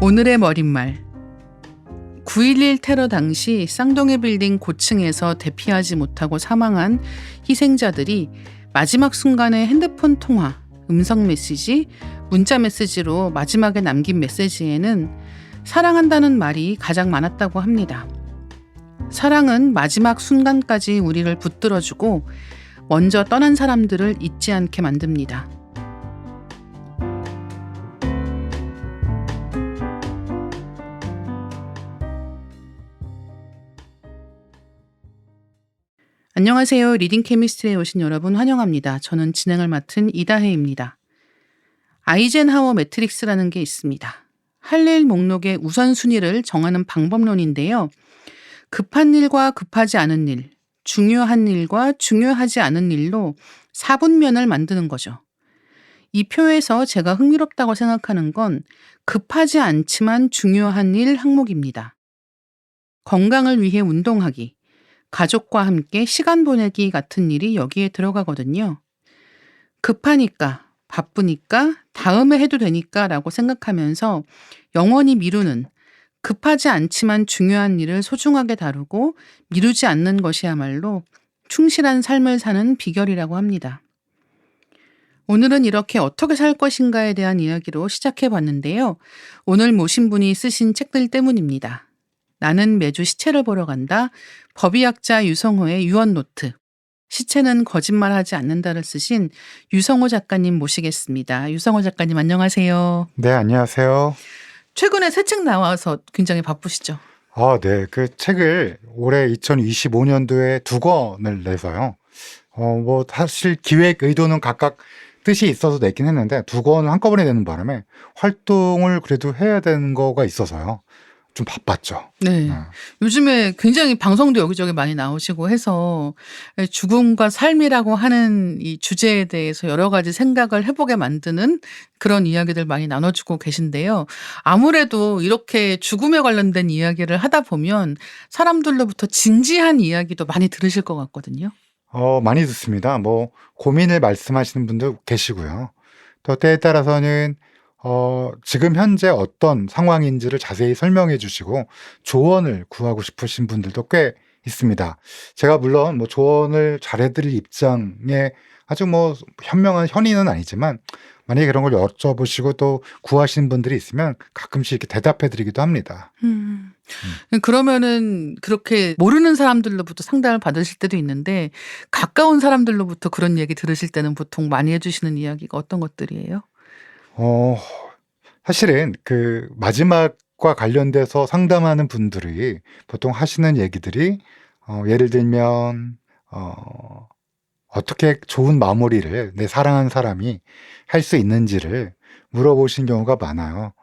오늘의 머릿말. 9.11 테러 당시 쌍둥이 빌딩 고층에서 대피하지 못하고 사망한 희생자들이 마지막 순간의 핸드폰 통화, 음성 메시지, 문자 메시지로 마지막에 남긴 메시지에는 사랑한다는 말이 가장 많았다고 합니다. 사랑은 마지막 순간까지 우리를 붙들어주고 먼저 떠난 사람들을 잊지 않게 만듭니다. 안녕하세요. 리딩 케미스트리에 오신 여러분 환영합니다. 저는 진행을 맡은 이다혜입니다. 아이젠하워 매트릭스라는 게 있습니다. 할 일 목록의 우선순위를 정하는 방법론인데요. 급한 일과 급하지 않은 일, 중요한 일과 중요하지 않은 일로 4분면을 만드는 거죠. 이 표에서 제가 흥미롭다고 생각하는 건 급하지 않지만 중요한 일 항목입니다. 건강을 위해 운동하기, 가족과 함께 시간 보내기 같은 일이 여기에 들어가거든요. 급하니까, 바쁘니까, 다음에 해도 되니까 라고 생각하면서 영원히 미루는 급하지 않지만 중요한 일을 소중하게 다루고 미루지 않는 것이야말로 충실한 삶을 사는 비결이라고 합니다. 오늘은 이렇게 어떻게 살 것인가에 대한 이야기로 시작해 봤는데요. 오늘 모신 분이 쓰신 책들 때문입니다. 나는 매주 시체를 보러 간다. 법의학자 유성호의 유언노트. 시체는 거짓말하지 않는다를 쓰신 유성호 작가님 모시겠습니다. 유성호 작가님 안녕하세요. 네, 안녕하세요. 최근에 새 책 나와서 굉장히 바쁘시죠? 네. 그 책을 올해 2025년도에 2권을 내서요. 사실 기획 의도는 각각 뜻이 있어서 냈긴 했는데 2권을 한꺼번에 내는 바람에 활동을 그래도 해야 되는 거가 있어서요. 좀 바빴죠. 네. 요즘에 굉장히 방송도 여기저기 많이 나오시고 해서 죽음과 삶이라고 하는 이 주제에 대해서 여러 가지 생각을 해보게 만드는 그런 이야기들 많이 나눠주고 계신데요. 아무래도 이렇게 죽음에 관련된 이야기를 하다 보면 사람들로부터 진지한 이야기도 많이 들으실 것 같거든요. 많이 듣습니다. 고민을 말씀하시는 분도 계시고요. 또 때에 따라서는 지금 현재 어떤 상황인지를 자세히 설명해 주시고 조언을 구하고 싶으신 분들도 꽤 있습니다. 제가 물론 조언을 잘해드릴 입장에 아주 현명한 현인은 아니지만 만약에 그런 걸 여쭤보시고 또 구하시는 분들이 있으면 가끔씩 이렇게 대답해 드리기도 합니다. 그러면은 그렇게 모르는 사람들로부터 상담을 받으실 때도 있는데 가까운 사람들로부터 그런 얘기 들으실 때는 보통 많이 해주시는 이야기가 어떤 것들이에요? 사실은 그 마지막과 관련돼서 상담하는 분들이 보통 하시는 얘기들이 예를 들면 어떻게 좋은 마무리를 내 사랑하는 사람이 할 수 있는지를 물어보신 경우가 많아요.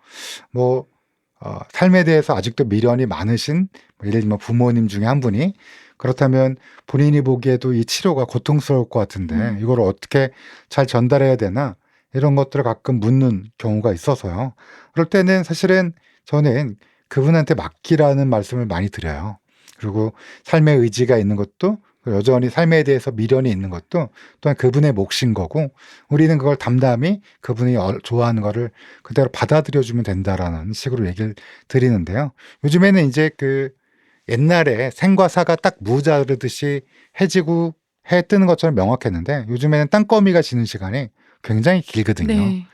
삶에 대해서 아직도 미련이 많으신 예를 들면 부모님 중에 한 분이 그렇다면 본인이 보기에도 이 치료가 고통스러울 것 같은데 이걸 어떻게 잘 전달해야 되나 이런 것들을 가끔 묻는 경우가 있어서요. 그럴 때는 사실은 저는 그분한테 맡기라는 말씀을 많이 드려요. 그리고 삶의 의지가 있는 것도 여전히 삶에 대해서 미련이 있는 것도 또한 그분의 몫인 거고 우리는 그걸 담담히 그분이 좋아하는 거를 그대로 받아들여주면 된다라는 식으로 얘기를 드리는데요. 요즘에는 이제 그 옛날에 생과 사가 딱 무자르듯이 해지고 해 뜨는 것처럼 명확했는데 요즘에는 땅거미가 지는 시간이 굉장히 길거든요. 네.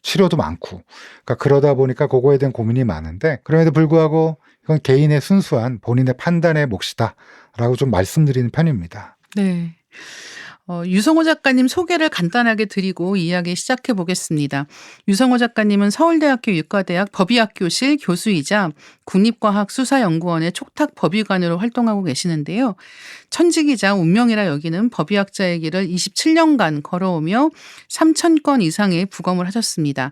치료도 많고. 그러니까 그러다 보니까 그거에 대한 고민이 많은데 그럼에도 불구하고 이건 개인의 순수한 본인의 판단의 몫이다라고 좀 말씀드리는 편입니다. 네. 유성호 작가님 소개를 간단하게 드리고 이야기 시작해 보겠습니다. 유성호 작가님은 서울대학교 유과대학 법의학교실 교수이자 국립과학수사연구원의 촉탁법의관으로 활동하고 계시는데요. 천직이자 운명이라 여기는 법의학자의 길을 27년간 걸어오며 3,000건 이상의 부검을 하셨습니다.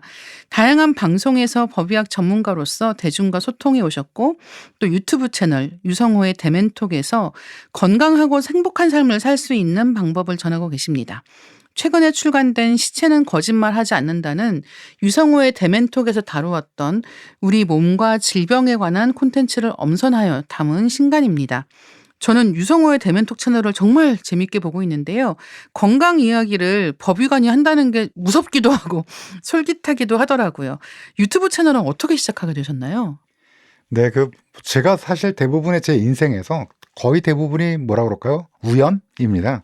다양한 방송에서 법의학 전문가로서 대중과 소통해 오셨고 또 유튜브 채널 유성호의 대멘톡에서 건강하고 행복한 삶을 살 수 있는 방법을 전하고 계십니다. 최근에 출간된 시체는 거짓말하지 않는다는 유성호의 대멘톡에서 다루었던 우리 몸과 질병에 관한 콘텐츠를 엄선하여 담은 신간입니다. 저는 유성호의 대면톡 채널을 정말 재밌게 보고 있는데요. 건강 이야기를 법의관이 한다는 게 무섭기도 하고 솔깃하기도 하더라고요. 유튜브 채널은 어떻게 시작하게 되셨나요? 네, 제가 사실 대부분의 제 인생에서 거의 대부분이 뭐라 그럴까요? 우연입니다.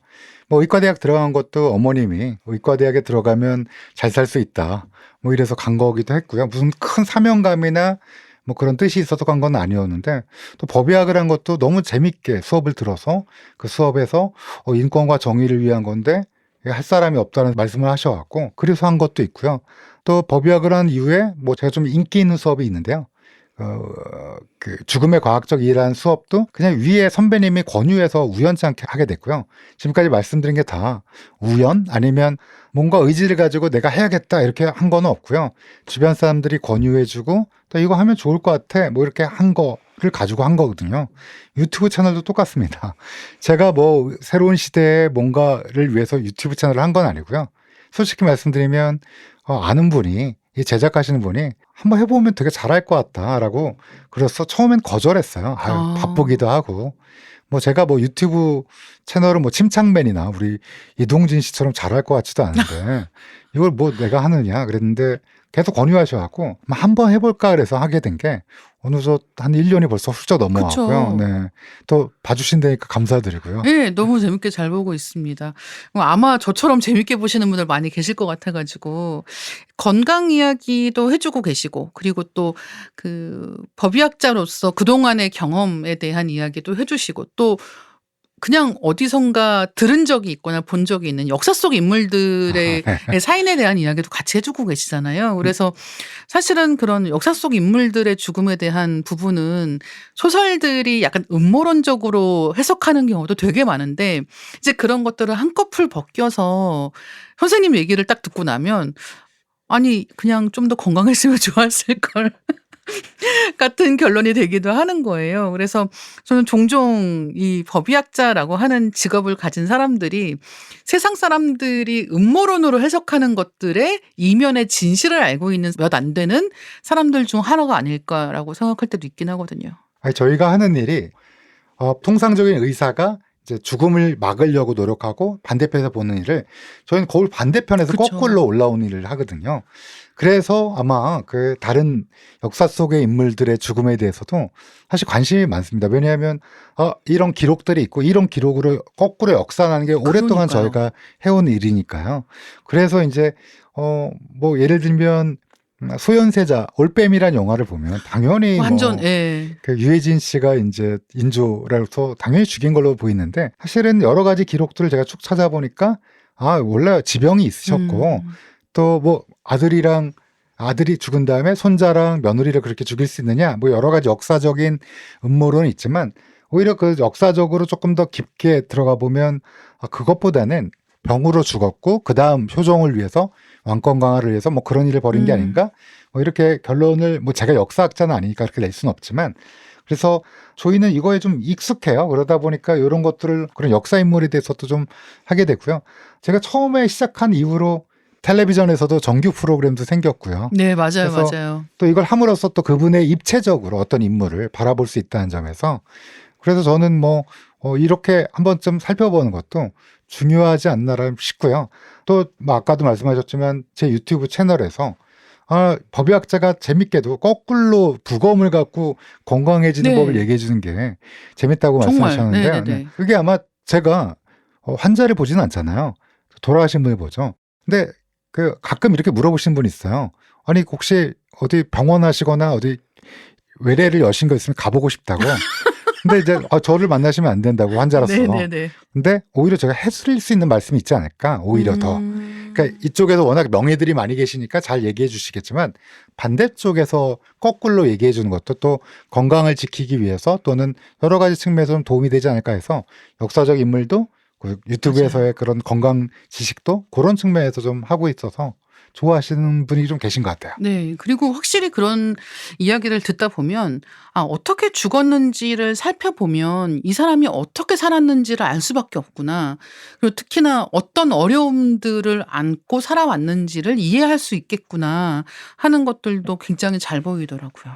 뭐 의과대학 들어간 것도 어머님이 의과대학에 들어가면 잘 살 수 있다. 뭐 이래서 간 거기도 했고요. 무슨 큰 사명감이나 뭐 그런 뜻이 있어서 간 건 아니었는데, 또 법의학을 한 것도 너무 재밌게 수업을 들어서 그 수업에서 인권과 정의를 위한 건데 할 사람이 없다는 말씀을 하셔갖고 그래서 한 것도 있고요. 또 법의학을 한 이후에 뭐 제가 좀 인기 있는 수업이 있는데요. 죽음의 과학적 이해라는 수업도 그냥 위에 선배님이 권유해서 우연치 않게 하게 됐고요. 지금까지 말씀드린 게 다 우연 아니면 뭔가 의지를 가지고 내가 해야겠다 이렇게 한 건 없고요. 주변 사람들이 권유해주고 또 이거 하면 좋을 것 같아 뭐 이렇게 한 거를 가지고 한 거거든요. 유튜브 채널도 똑같습니다. 제가 뭐 새로운 시대에 뭔가를 위해서 유튜브 채널을 한 건 아니고요. 솔직히 말씀드리면 아는 분이 이 제작하시는 분이 한번 해보면 되게 잘할 것 같다라고 그래서 처음엔 거절했어요. 바쁘기도 하고 뭐 제가 뭐 유튜브 채널은 뭐 침착맨이나 우리 이동진 씨처럼 잘할 것 같지도 않은데 이걸 뭐 내가 하느냐 그랬는데 계속 권유하셔갖고 한번 해볼까 그래서 하게 된 게 어느덧 한 1년이 벌써 훌쩍 넘어왔고요. 그쵸. 네, 또 봐주신다니까 감사드리고요. 네, 너무 재밌게 잘 보고 있습니다. 아마 저처럼 재밌게 보시는 분들 많이 계실 것 같아가지고 건강 이야기도 해주고 계시고 그리고 또 그 법의학자로서 그동안의 경험에 대한 이야기도 해주시고 또 그냥 어디선가 들은 적이 있거나 본 적이 있는 역사 속 인물들의 사인에 대한 이야기도 같이 해주고 계시잖아요. 그래서 사실은 그런 역사 속 인물들의 죽음에 대한 부분은 소설들이 약간 음모론적으로 해석하는 경우도 되게 많은데 이제 그런 것들을 한꺼풀 벗겨서 선생님 얘기를 딱 듣고 나면 아니 그냥 좀 더 건강했으면 좋았을 걸. 같은 결론이 되기도 하는 거예요. 그래서 저는 종종 이 법의학자라고 하는 직업을 가진 사람들이 세상 사람들이 음모론으로 해석하는 것들의 이면의 진실을 알고 있는 몇 안 되는 사람들 중 하나가 아닐까라고 생각할 때도 있긴 하거든요. 아니, 저희가 하는 일이 통상적인 의사가 이제 죽음을 막으려고 노력하고 반대편에서 보는 일을 저희는 거울 반대편에서 그쵸. 거꾸로 올라오는 일을 하거든요. 그래서 아마 그 다른 역사 속의 인물들의 죽음에 대해서도 사실 관심이 많습니다. 왜냐하면 이런 기록들이 있고 이런 기록으로 거꾸로 역사하는 게 오랫동안 그러니까요. 저희가 해온 일이니까요. 그래서 이제 뭐 예를 들면 소현세자 올빼미란 영화를 보면 당연히 완전 뭐 예. 그 유해진 씨가 이제 인조라서 당연히 죽인 걸로 보이는데 사실은 여러 가지 기록들을 제가 쭉 찾아보니까 원래 지병이 있으셨고 또 뭐 아들이 죽은 다음에 손자랑 며느리를 그렇게 죽일 수 있느냐 뭐 여러 가지 역사적인 음모론이 있지만 오히려 그 역사적으로 조금 더 깊게 들어가 보면 그것보다는 병으로 죽었고 그 다음 효종을 위해서 왕권 강화를 위해서 뭐 그런 일을 벌인 게 아닌가 뭐 이렇게 결론을 뭐 제가 역사학자는 아니니까 그렇게 낼 수는 없지만 그래서 저희는 이거에 좀 익숙해요. 그러다 보니까 이런 것들을 그런 역사 인물에 대해서도 좀 하게 됐고요. 제가 처음에 시작한 이후로 텔레비전에서도 정규 프로그램도 생겼고요. 네, 맞아요, 그래서 맞아요. 또 이걸 함으로써 또 그분의 입체적으로 어떤 인물을 바라볼 수 있다는 점에서 그래서 저는 뭐 이렇게 한 번쯤 살펴보는 것도 중요하지 않나 싶고요. 또 뭐 아까도 말씀하셨지만 제 유튜브 채널에서 법의학자가 재밌게도 거꾸로 부검을 갖고 건강해지는 네. 법을 얘기해 주는 게 재밌다고 정말. 말씀하셨는데요. 네네네. 그게 아마 제가 환자를 보지는 않잖아요. 돌아가신 분을 보죠. 근데 가끔 이렇게 물어보시는 분이 있어요. 아니 혹시 어디 병원 하시거나 어디 외래를 여신 거 있으면 가보고 싶다고. 근데 이제 저를 만나시면 안 된다고 환자로서. 네네네. 근데 오히려 제가 해드릴 수 있는 말씀이 있지 않을까 오히려 더. 그러니까 이쪽에서 워낙 명의들이 많이 계시니까 잘 얘기해 주시겠지만 반대쪽에서 거꾸로 얘기해 주는 것도 또 건강을 지키기 위해서 또는 여러 가지 측면에서 좀 도움이 되지 않을까 해서 역사적 인물도 그 유튜브에서의 맞아요. 그런 건강 지식도 그런 측면에서 좀 하고 있어서 좋아하시는 분이 좀 계신 것 같아요. 네. 그리고 확실히 그런 이야기를 듣다 보면 어떻게 죽었는지를 살펴보면 이 사람이 어떻게 살았는지를 알 수밖에 없구나. 그리고 특히나 어떤 어려움들을 안고 살아왔는지를 이해할 수 있겠구나 하는 것들도 굉장히 잘 보이더라고요.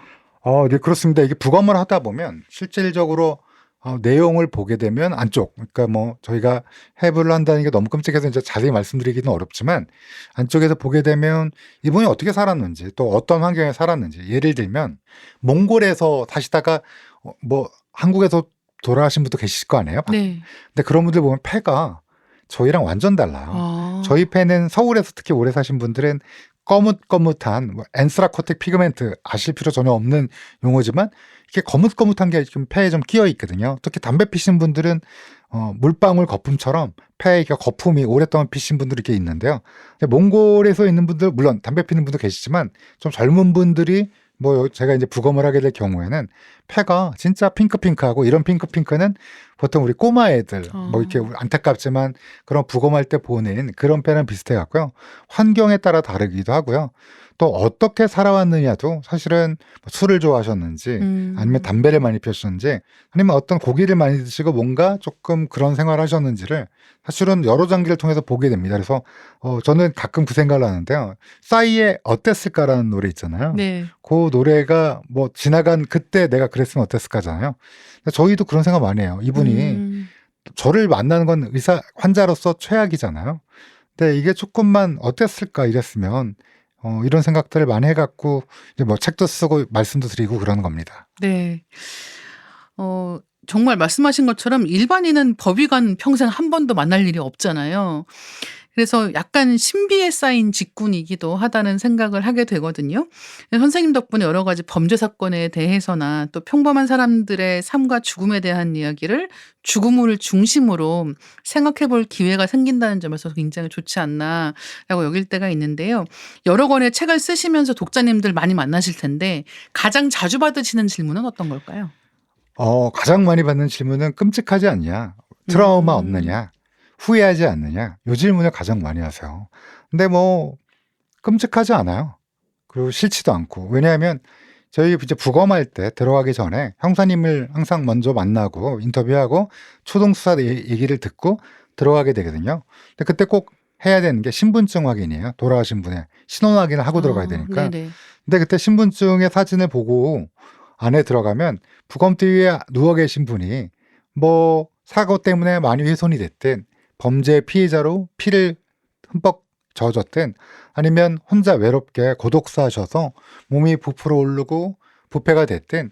네, 그렇습니다. 이게 부검을 하다 보면 실질적으로 내용을 보게 되면 안쪽, 그러니까 뭐 저희가 해부를 한다는 게 너무 끔찍해서 이제 자세히 말씀드리기는 어렵지만 안쪽에서 보게 되면 이분이 어떻게 살았는지 또 어떤 환경에 살았는지, 예를 들면 몽골에서 사시다가 뭐 한국에서 돌아가신 분도 계실 거 아니에요. 네. 근데 그런 분들 보면 폐가 저희랑 완전 달라요. 아. 저희 폐는 서울에서 특히 오래 사신 분들은 거뭇거뭇한 뭐 엔스라코틱 피그멘트, 아실 필요 전혀 없는 용어지만 이렇게 거뭇거뭇한 게 좀 폐에 좀 끼어 있거든요. 특히 담배 피시는 분들은 물방울 거품처럼 폐에 거품이 오랫동안 피신 분들이 이렇게 있는데요. 근데 몽골에서 있는 분들, 물론 담배 피는 분도 계시지만 좀 젊은 분들이 뭐 제가 이제 부검을 하게 될 경우에는 폐가 진짜 핑크핑크하고, 이런 핑크핑크는 보통 우리 꼬마 애들 뭐 이렇게 안타깝지만 그런 부검할 때 보는 그런 폐랑 비슷해 갖고요. 환경에 따라 다르기도 하고요. 또 어떻게 살아왔느냐도 사실은 뭐 술을 좋아하셨는지 아니면 담배를 많이 피우셨는지 아니면 어떤 고기를 많이 드시고 뭔가 조금 그런 생활을 하셨는지를 사실은 여러 장기를 통해서 보게 됩니다. 그래서 저는 가끔 그 생각을 하는데요. 싸이의 어땠을까라는 노래 있잖아요. 네. 그 노래가 뭐 지나간 그때 내가 그랬으면 어땠을까잖아요. 저희도 그런 생각 많이 해요. 이분이 저를 만나는 건 의사 환자로서 최악이잖아요. 근데 이게 조금만 어땠을까 이랬으면 이런 생각들을 많이 해갖고 이제 뭐 책도 쓰고 말씀도 드리고 그러는 겁니다. 네. 정말 말씀하신 것처럼 일반인은 법의관 평생 한 번도 만날 일이 없잖아요. 그래서 약간 신비에 쌓인 직군이기도 하다는 생각을 하게 되거든요. 선생님 덕분에 여러 가지 범죄 사건에 대해서나 또 평범한 사람들의 삶과 죽음에 대한 이야기를 죽음을 중심으로 생각해 볼 기회가 생긴다는 점에서 굉장히 좋지 않나라고 여길 때가 있는데요. 여러 권의 책을 쓰시면서 독자님들 많이 만나실 텐데 가장 자주 받으시는 질문은 어떤 걸까요? 가장 많이 받는 질문은 끔찍하지 않냐? 트라우마 없느냐? 후회하지 않느냐? 요 질문을 가장 많이 하세요. 근데 뭐 끔찍하지 않아요. 그리고 싫지도 않고. 왜냐하면 저희 이제 부검할 때 들어가기 전에 형사님을 항상 먼저 만나고 인터뷰하고 초동수사 얘기를 듣고 들어가게 되거든요. 근데 그때 꼭 해야 되는 게 신분증 확인이에요. 돌아가신 분의 신원 확인을 하고 들어가야 되니까. 네네. 근데 그때 신분증의 사진을 보고 안에 들어가면 부검대 위에 누워 계신 분이 뭐 사고 때문에 많이 훼손이 됐든 범죄 피해자로 피를 흠뻑 젖었든 아니면 혼자 외롭게 고독사하셔서 몸이 부풀어 오르고 부패가 됐든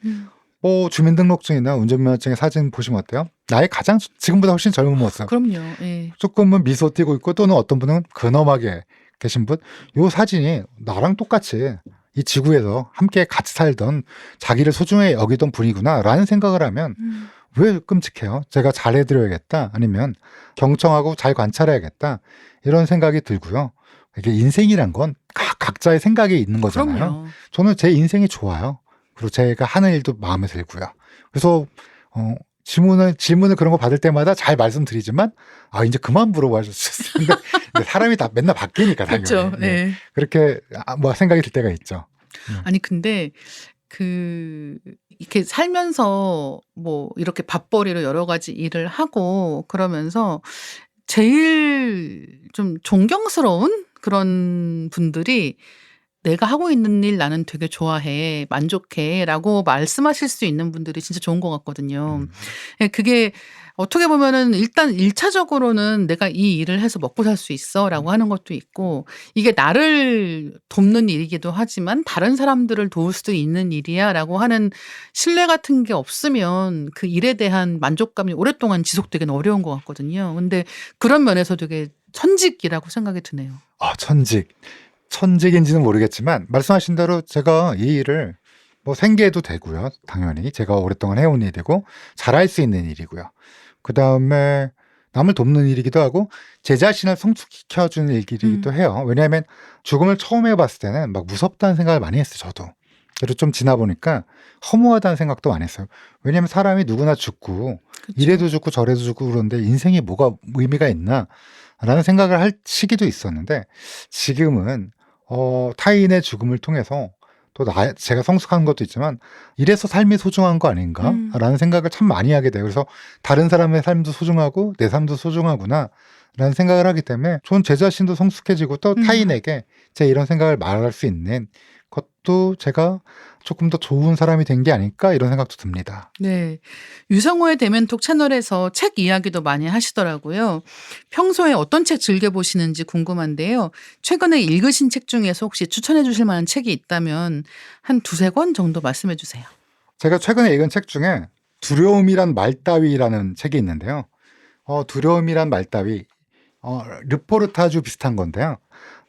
뭐 주민등록증이나 운전면허증의 사진 보시면 어때요? 나의 가장 지금보다 훨씬 젊은 모습. 그럼요. 예. 조금은 미소 띄고 있고 또는 어떤 분은 근엄하게 계신 분. 요 사진이 나랑 똑같이 이 지구에서 함께 같이 살던 자기를 소중히 여기던 분이구나라는 생각을 하면 왜 끔찍해요? 제가 잘해드려야겠다. 아니면 경청하고 잘 관찰해야겠다. 이런 생각이 들고요. 이게 인생이란 건 각자의 생각이 있는 거잖아요. 그럼요. 저는 제 인생이 좋아요. 그리고 제가 하는 일도 마음에 들고요. 그래서 질문을 그런 거 받을 때마다 잘 말씀드리지만 이제 그만 물어봐 주셨어요. 근데 사람이 다 맨날 바뀌니까 당연히. 그렇죠. 네. 그렇게 뭐 생각이 들 때가 있죠. 아니 근데 이렇게 살면서 뭐 이렇게 밥벌이로 여러 가지 일을 하고 그러면서 제일 좀 존경스러운 그런 분들이 "내가 하고 있는 일 나는 되게 좋아해. 만족해."라고 말씀하실 수 있는 분들이 진짜 좋은 것 같거든요. 예, 그게 어떻게 보면은 일단 1차적으로는 '내가 이 일을 해서 먹고 살 수 있어.'라고 하는 것도 있고 이게 나를 돕는 일이기도 하지만 '다른 사람들을 도울 수도 있는 일이야.'라고 하는 신뢰 같은 게 없으면 그 일에 대한 만족감이 오랫동안 지속되기는 어려운 것 같거든요. 근데 그런 면에서 되게 천직이라고 생각이 드네요. 천직인지는 모르겠지만 말씀하신 대로 제가 이 일을 뭐 생계해도 되고요. 당연히 제가 오랫동안 해온 일이고 잘할 수 있는 일이고요. 그다음에 남을 돕는 일이기도 하고 제 자신을 성숙시켜주는 일이기도 해요. 왜냐하면 죽음을 처음 해봤을 때는 막 무섭다는 생각을 많이 했어요. 저도. 그리고 좀 지나 보니까 허무하다는 생각도 많이 했어요. 왜냐하면 사람이 누구나 죽고 그쵸. 이래도 죽고 저래도 죽고 그런데 인생이 뭐가 의미가 있나 라는 생각을 할 시기도 있었는데 지금은 타인의 죽음을 통해서 또 제가 성숙한 것도 있지만 이래서 삶이 소중한 거 아닌가라는 생각을 참 많이 하게 돼요. 그래서 다른 사람의 삶도 소중하고 내 삶도 소중하구나 라는 생각을 하기 때문에 저는 제 자신도 성숙해지고 또 타인에게 제 이런 생각을 말할 수 있는 것도 제가 조금 더 좋은 사람이 된 게 아닐까 이런 생각도 듭니다. 네. 유성호의 대면톡 채널에서 책 이야기도 많이 하시더라고요. 평소에 어떤 책 즐겨 보시는지 궁금한데요. 최근에 읽으신 책 중에서 혹시 추천해 주실 만한 책이 있다면 한 두세 권 정도 말씀해 주세요. 제가 최근에 읽은 책 중에 두려움이란 말따위라는 책이 있는데요. 두려움이란 말따위, 르포르타주 비슷한 건데요.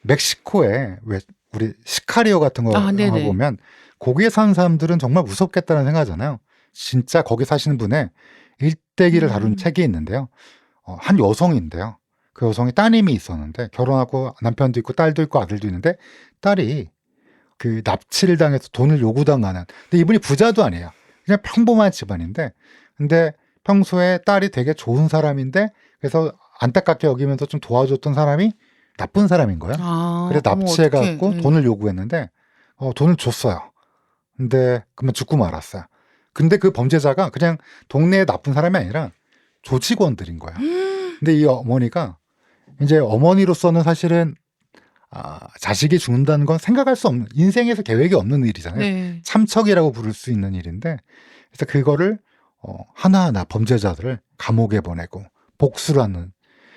멕시코에 왜 우리 시카리오 같은 거 네네. 보면 거기에 사는 사람들은 정말 무섭겠다는 생각하잖아요. 진짜 거기 사시는 분의 일대기를 다룬 책이 있는데요. 한 여성인데요. 그 여성이 따님이 있었는데 결혼하고 남편도 있고 딸도 있고 아들도 있는데 딸이 그 납치를 당해서 돈을 요구당하는. 근데 이분이 부자도 아니에요. 그냥 평범한 집안인데 근데 평소에 딸이 되게 좋은 사람인데 그래서 안타깝게 여기면서 좀 도와줬던 사람이 나쁜 사람인 거야. 그래서 어머 납치해갖고 어떡해. 예. 돈을 요구했는데 돈을 줬어요. 근데 그러면 죽고 말았어요. 근데 그 범죄자가 그냥 동네의 나쁜 사람이 아니라 조직원들인 거야. 근데 이 어머니가 이제 어머니로서는 사실은 자식이 죽는다는 건 생각할 수 없는, 인생에서 계획이 없는 일이잖아요. 네. 참척이라고 부를 수 있는 일인데 그래서 그거를 하나하나 범죄자들을 감옥에 보내고 복수를 하는,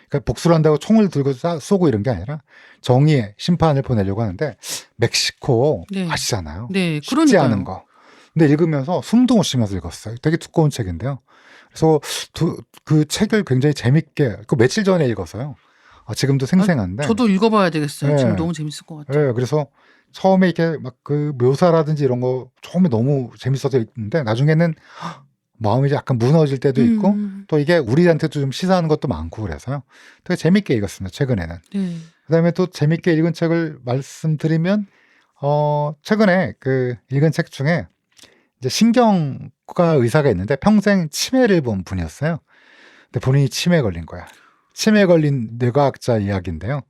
그러니까 복수를 한다고 총을 들고 쏘고 이런 게 아니라 정의의 심판을 보내려고 하는데 멕시코 네. 아시잖아요. 네. 쉽지 않은 그러니까요. 거. 근데 읽으면서 숨도 못 쉬면서 읽었어요. 되게 두꺼운 책인데요. 그래서 그 책을 굉장히 재밌게, 그 며칠 전에 읽었어요. 지금도 생생한데. 저도 읽어봐야 되겠어요. 지금 네. 너무 재밌을 것 같아요. 네, 그래서 처음에 이렇게 막 그 묘사라든지 이런 거 처음에 너무 재밌어서 읽는데 나중에는 마음이 약간 무너질 때도 있고 또 이게 우리한테도 좀 시사하는 것도 많고 그래서요. 되게 재밌게 읽었습니다. 최근에는. 네. 그다음에 또 재밌게 읽은 책을 말씀드리면 최근에 그 읽은 책 중에 이제 신경과 의사가 있는데 평생 치매를 본 분이었어요. 근데 본인이 치매에 걸린 거야. 치매에 걸린 뇌과학자 이야기인데요.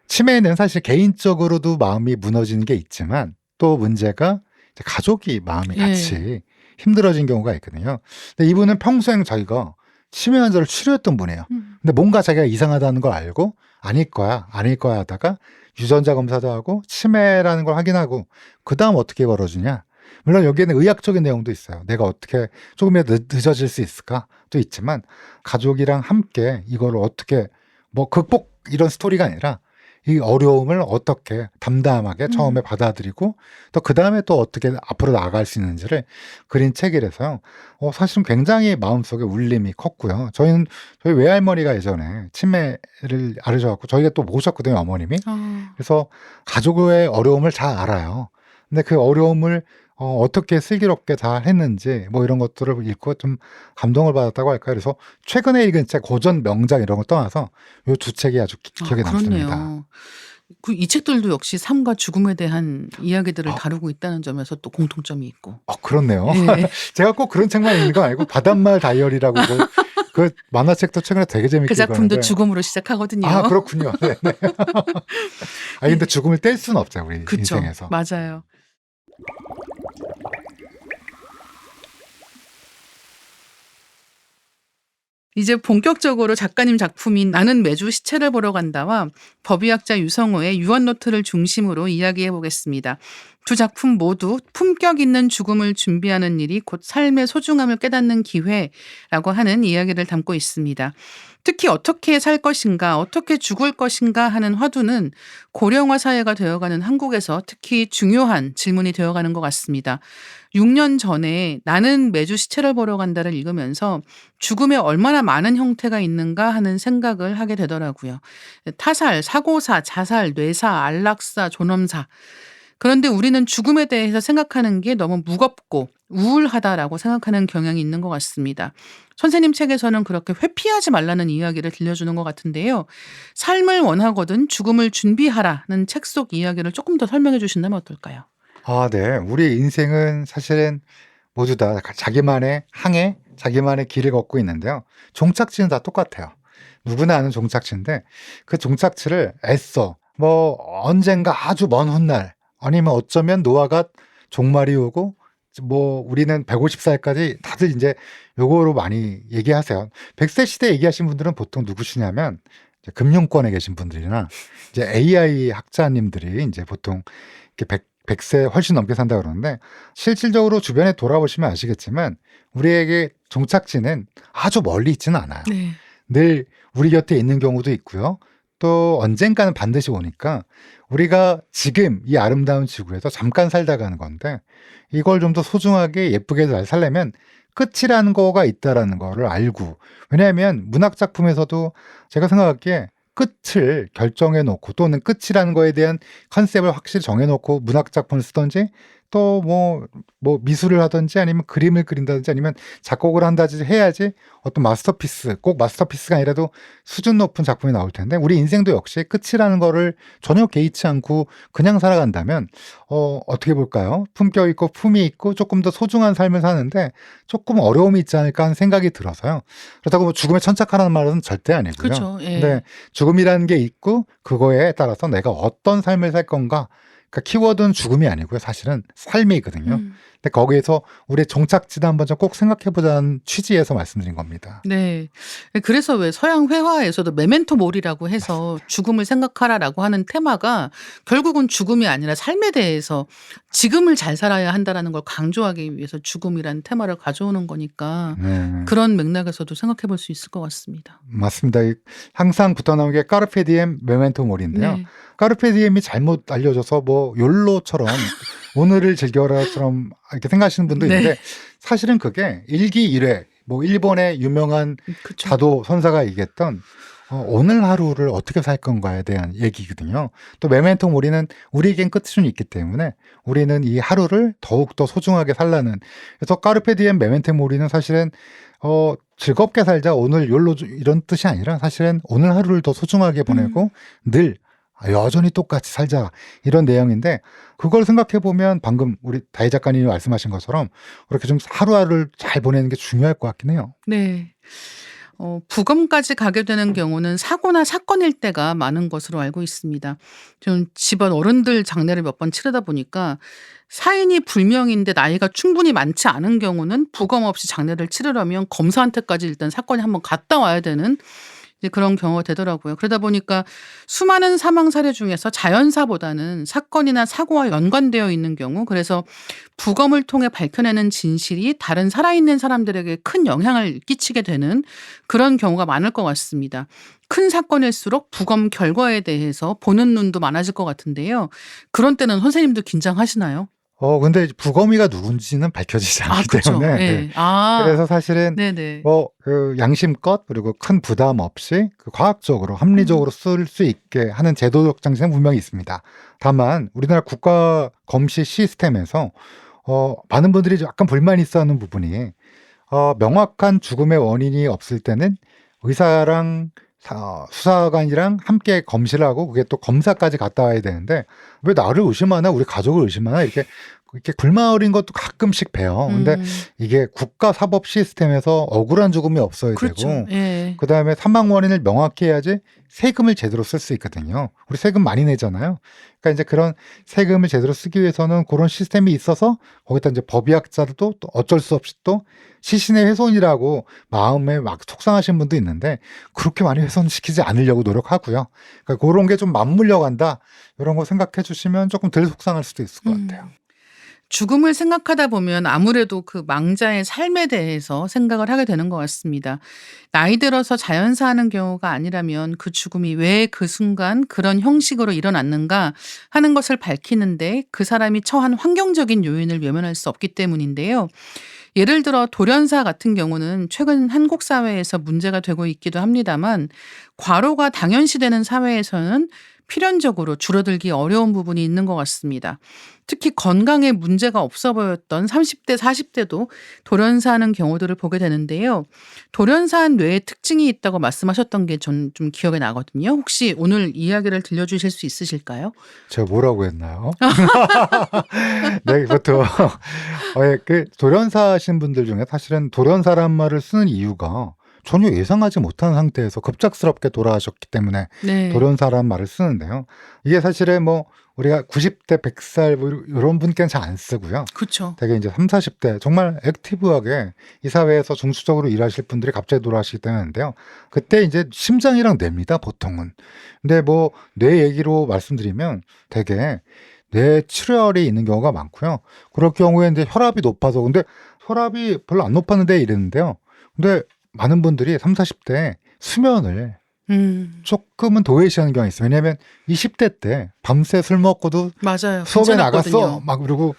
치매는 사실 개인적으로도 마음이 무너지는 게 있지만 또 문제가 이제 가족이 마음이 같이 힘들어진 경우가 있거든요. 근데 이분은 평생 자기가 치매 환자를 치료했던 분이에요. 근데 뭔가 자기가 이상하다는 걸 알고 아닐 거야 하다가 유전자 검사도 하고 치매라는 걸 확인하고 그 다음 어떻게 벌어지냐. 물론 여기에는 의학적인 내용도 있어요. 내가 어떻게 조금이라도 늦어질 수 있을까? 도 있지만 가족이랑 함께 이걸 어떻게 뭐 극복 이런 스토리가 아니라 이 어려움을 어떻게 담담하게 처음에 받아들이고 또 그 다음에 또 어떻게 앞으로 나아갈 수 있는지를 그린 책이라서요. 사실은 굉장히 마음속에 울림이 컸고요. 저희 외할머니가 예전에 치매를 앓으셔갖고 저희가 또 모셨거든요, 어머님이. 그래서 가족의 어려움을 잘 알아요. 근데 그 어려움을 어떻게 슬기롭게 잘 했는지 뭐 이런 것들을 읽고 좀 감동을 받았다고 할까요? 그래서 최근에 읽은 책 고전 명작 이런 거 떠나서 이 두 책이 아주 기억에 남습니다. 그렇네요. 이 책들도 역시 삶과 죽음에 대한 이야기들을 다루고 있다는 점에서 또 공통점이 있고. 그렇네요. 네. 제가 꼭 그런 책만 읽는 거 아니고 바닷말 다이어리라고 그 만화책도 최근에 되게 재밌게 그 작품도 읽었는데. 죽음으로 시작하거든요. 그렇군요. 네. 근데 죽음을 뗄 수는 없잖아요, 우리 그쵸. 인생에서. 맞아요. 이제 본격적으로 작가님 작품인 나는 매주 시체를 보러 간다와 법의학자 유성호의 유언노트를 중심으로 이야기해 보겠습니다. 두 작품 모두 품격 있는 죽음을 준비하는 일이 곧 삶의 소중함을 깨닫는 기회라고 하는 이야기를 담고 있습니다. 특히 어떻게 살 것인가, 어떻게 죽을 것인가 하는 화두는 고령화 사회가 되어가는 한국에서 특히 중요한 질문이 되어가는 것 같습니다. 6년 전에 나는 매주 시체를 보러 간다를 읽으면서 죽음에 얼마나 많은 형태가 있는가 하는 생각을 하게 되더라고요. 타살, 사고사, 자살, 뇌사, 안락사, 존엄사. 그런데 우리는 죽음에 대해서 생각하는 게 너무 무겁고 우울하다라고 생각하는 경향이 있는 것 같습니다. 선생님 책에서는 그렇게 회피하지 말라는 이야기를 들려주는 것 같은데요. 삶을 원하거든 죽음을 준비하라는 책 속 이야기를 조금 더 설명해 주신다면 어떨까요? 네. 우리 인생은 사실은 모두 다 자기만의 항해, 자기만의 길을 걷고 있는데요. 종착지는 다 똑같아요. 누구나 아는 종착지인데 그 종착지를 애써 뭐 언젠가 아주 먼 훗날 아니면 어쩌면 노아가 종말이 오고 뭐 우리는 150살까지 다들 이제 요거로 많이 얘기하세요. 100세 시대 얘기하신 분들은 보통 누구시냐면 이제 금융권에 계신 분들이나 이제 AI 학자님들이 이제 보통 이렇게 100세 훨씬 넘게 산다 그러는데 실질적으로 주변에 돌아보시면 아시겠지만 우리에게 종착지는 아주 멀리 있지는 않아요. 네. 늘 우리 곁에 있는 경우도 있고요. 또 언젠가는 반드시 오니까 우리가 지금 이 아름다운 지구에서 잠깐 살다 가는 건데 이걸 좀 더 소중하게 예쁘게 잘 살려면 끝이라는 거가 있다라는 거를 알고, 왜냐하면 문학 작품에서도 제가 생각하기에 끝을 결정해 놓고 또는 끝이라는 거에 대한 컨셉을 확실히 정해 놓고 문학 작품을 쓰든지 또 뭐 미술을 하든지 아니면 그림을 그린다든지 아니면 작곡을 한다든지 해야지 어떤 마스터피스, 꼭 마스터피스가 아니라도 수준 높은 작품이 나올 텐데 우리 인생도 역시 끝이라는 거를 전혀 개의치 않고 그냥 살아간다면 어떻게 볼까요? 품격 있고 품위 있고 조금 더 소중한 삶을 사는데 조금 어려움이 있지 않을까 하는 생각이 들어서요. 그렇다고 뭐 죽음에 천착하라는 말은 절대 아니고요. 그렇죠. 예. 근데 죽음이라는 게 있고 그거에 따라서 내가 어떤 삶을 살 건가, 그러니까 키워드는 죽음이 아니고요. 사실은 삶이거든요. 근데 거기에서 우리의 종착지도 한번 좀 꼭 생각해보자는 취지에서 말씀드린 겁니다. 네. 그래서 왜 서양 회화에서도 메멘토 모리라고 해서 죽음을 생각하라라고 하는 테마가 결국은 죽음이 아니라 삶에 대해서 지금을 잘 살아야 한다라는 걸 강조하기 위해서 죽음이라는 테마를 가져오는 거니까 네, 그런 맥락에서도 생각해 볼 수 있을 것 같습니다. 맞습니다. 항상 붙어 나오는 게 까르페 디엠 메멘토 모리인데요. 네. 까르페 디엠이 잘못 알려져서 뭐 욜로처럼 오늘을 즐겨라처럼 이렇게 생각하시는 분도 네. 있는데 사실은 그게 일기 일회, 뭐 일본의 유명한 그쵸. 자도 선사가 얘기했던 오늘 하루를 어떻게 살 건가에 대한 얘기거든요. 또 메멘토 모리는 우리에겐 끝은 있기 때문에 우리는 이 하루를 더욱더 소중하게 살라는, 그래서 까르페 디엠 메멘토 모리는 사실은 즐겁게 살자 오늘 욜로 이런 뜻이 아니라 사실은 오늘 하루를 더 소중하게 보내고 늘 여전히 똑같이 살자 이런 내용인데, 그걸 생각해 보면 방금 우리 다희 작가님이 말씀하신 것처럼 그렇게 좀 하루하루를 잘 보내는 게 중요할 것 같긴 해요. 네. 부검까지 가게 되는 경우는 사고나 사건일 때가 많은 것으로 알고 있습니다. 좀 집안 어른들 장례를 몇 번 치르다 보니까 사인이 불명인데 나이가 충분히 많지 않은 경우는 부검 없이 장례를 치르려면 검사한테까지 일단 사건이 한번 갔다 와야 되는 이제 그런 경우가 되더라고요. 그러다 보니까 수많은 사망 사례 중에서 자연사보다는 사건이나 사고와 연관되어 있는 경우, 그래서 부검을 통해 밝혀내는 진실이 다른 살아있는 사람들에게 큰 영향을 끼치게 되는 그런 경우가 많을 것 같습니다. 큰 사건일수록 부검 결과에 대해서 보는 눈도 많아질 것 같은데요. 그런 때는 선생님도 긴장하시나요? 근데 부검이가 누군지는 밝혀지지 않기 그쵸. 때문에 예. 네. 그래서 사실은 네네. 그 양심껏 그리고 큰 부담 없이 그 과학적으로 합리적으로 쓸 수 있게 하는 제도적 장치는 분명히 있습니다. 다만 우리나라 국가 검시 시스템에서 많은 분들이 약간 불만이 있어하는 부분이 명확한 죽음의 원인이 없을 때는 의사랑 수사관이랑 함께 검시를 하고 그게 또 검사까지 갔다 와야 되는데 왜 나를 의심하나 우리 가족을 의심하나 이렇게 불만 어린 것도 가끔씩 봬요. 근데 이게 국가 사법 시스템에서 억울한 죽음이 없어야 그렇죠. 되고 예. 그다음에 사망 원인을 명확히 해야지 세금을 제대로 쓸 수 있거든요. 우리 세금 많이 내잖아요. 그러니까 이제 그런 세금을 제대로 쓰기 위해서는 그런 시스템이 있어서 거기다 이제 법의학자들도 또 어쩔 수 없이 또 시신의 훼손이라고 마음에 막 속상하신 분도 있는데 그렇게 많이 훼손시키지 않으려고 노력하고요. 그러니까 그런 게 좀 맞물려 간다. 이런 거 생각해 주시면 조금 덜 속상할 수도 있을 것 같아요. 죽음을 생각하다 보면 아무래도 그 망자의 삶에 대해서 생각을 하게 되는 것 같습니다. 나이 들어서 자연사하는 경우가 아니라면 그 죽음이 왜 그 순간 그런 형식으로 일어났는가 하는 것을 밝히는데 그 사람이 처한 환경적인 요인을 외면할 수 없기 때문인데요. 예를 들어 돌연사 같은 경우는 최근 한국 사회에서 문제가 되고 있기도 합니다만, 과로가 당연시되는 사회에서는 필연적으로 줄어들기 어려운 부분이 있는 것 같습니다. 특히 건강에 문제가 없어 보였던 30대, 40대도 돌연사하는 경우들을 보게 되는데요. 돌연사한 뇌에 특징이 있다고 말씀하셨던 게 전 좀 기억에 나거든요. 혹시 오늘 이야기를 들려주실 수 있으실까요? 제가 뭐라고 했나요? 네, 그것도 그 돌연사하신 분들 중에 사실은 돌연사란 말을 쓰는 이유가 전혀 예상하지 못한 상태에서 급작스럽게 돌아가셨기 때문에 네. 돌연사라는 말을 쓰는데요. 이게 사실은 뭐 우리가 90대, 100살 뭐 이런 분께는 잘 안 쓰고요. 그렇죠. 되게 이제 3, 40대 정말 액티브하게 이 사회에서 중수적으로 일하실 분들이 갑자기 돌아가시게 되는데요. 그때 이제 심장이랑 뇌입니다, 보통은. 근데 뭐 뇌 얘기로 말씀드리면 되게 뇌출혈이 있는 경우가 많고요. 그럴 경우에 이제 혈압이 높아서 근데 혈압이 별로 안 높았는데 이랬는데요. 근데 많은 분들이 30, 40대 수면을 조금은 도외시하는 경우가 있어요. 왜냐하면 20대 때 밤새 술 먹고도 맞아요. 수업에 나갔어. 괜찮았거든요. 막 그러고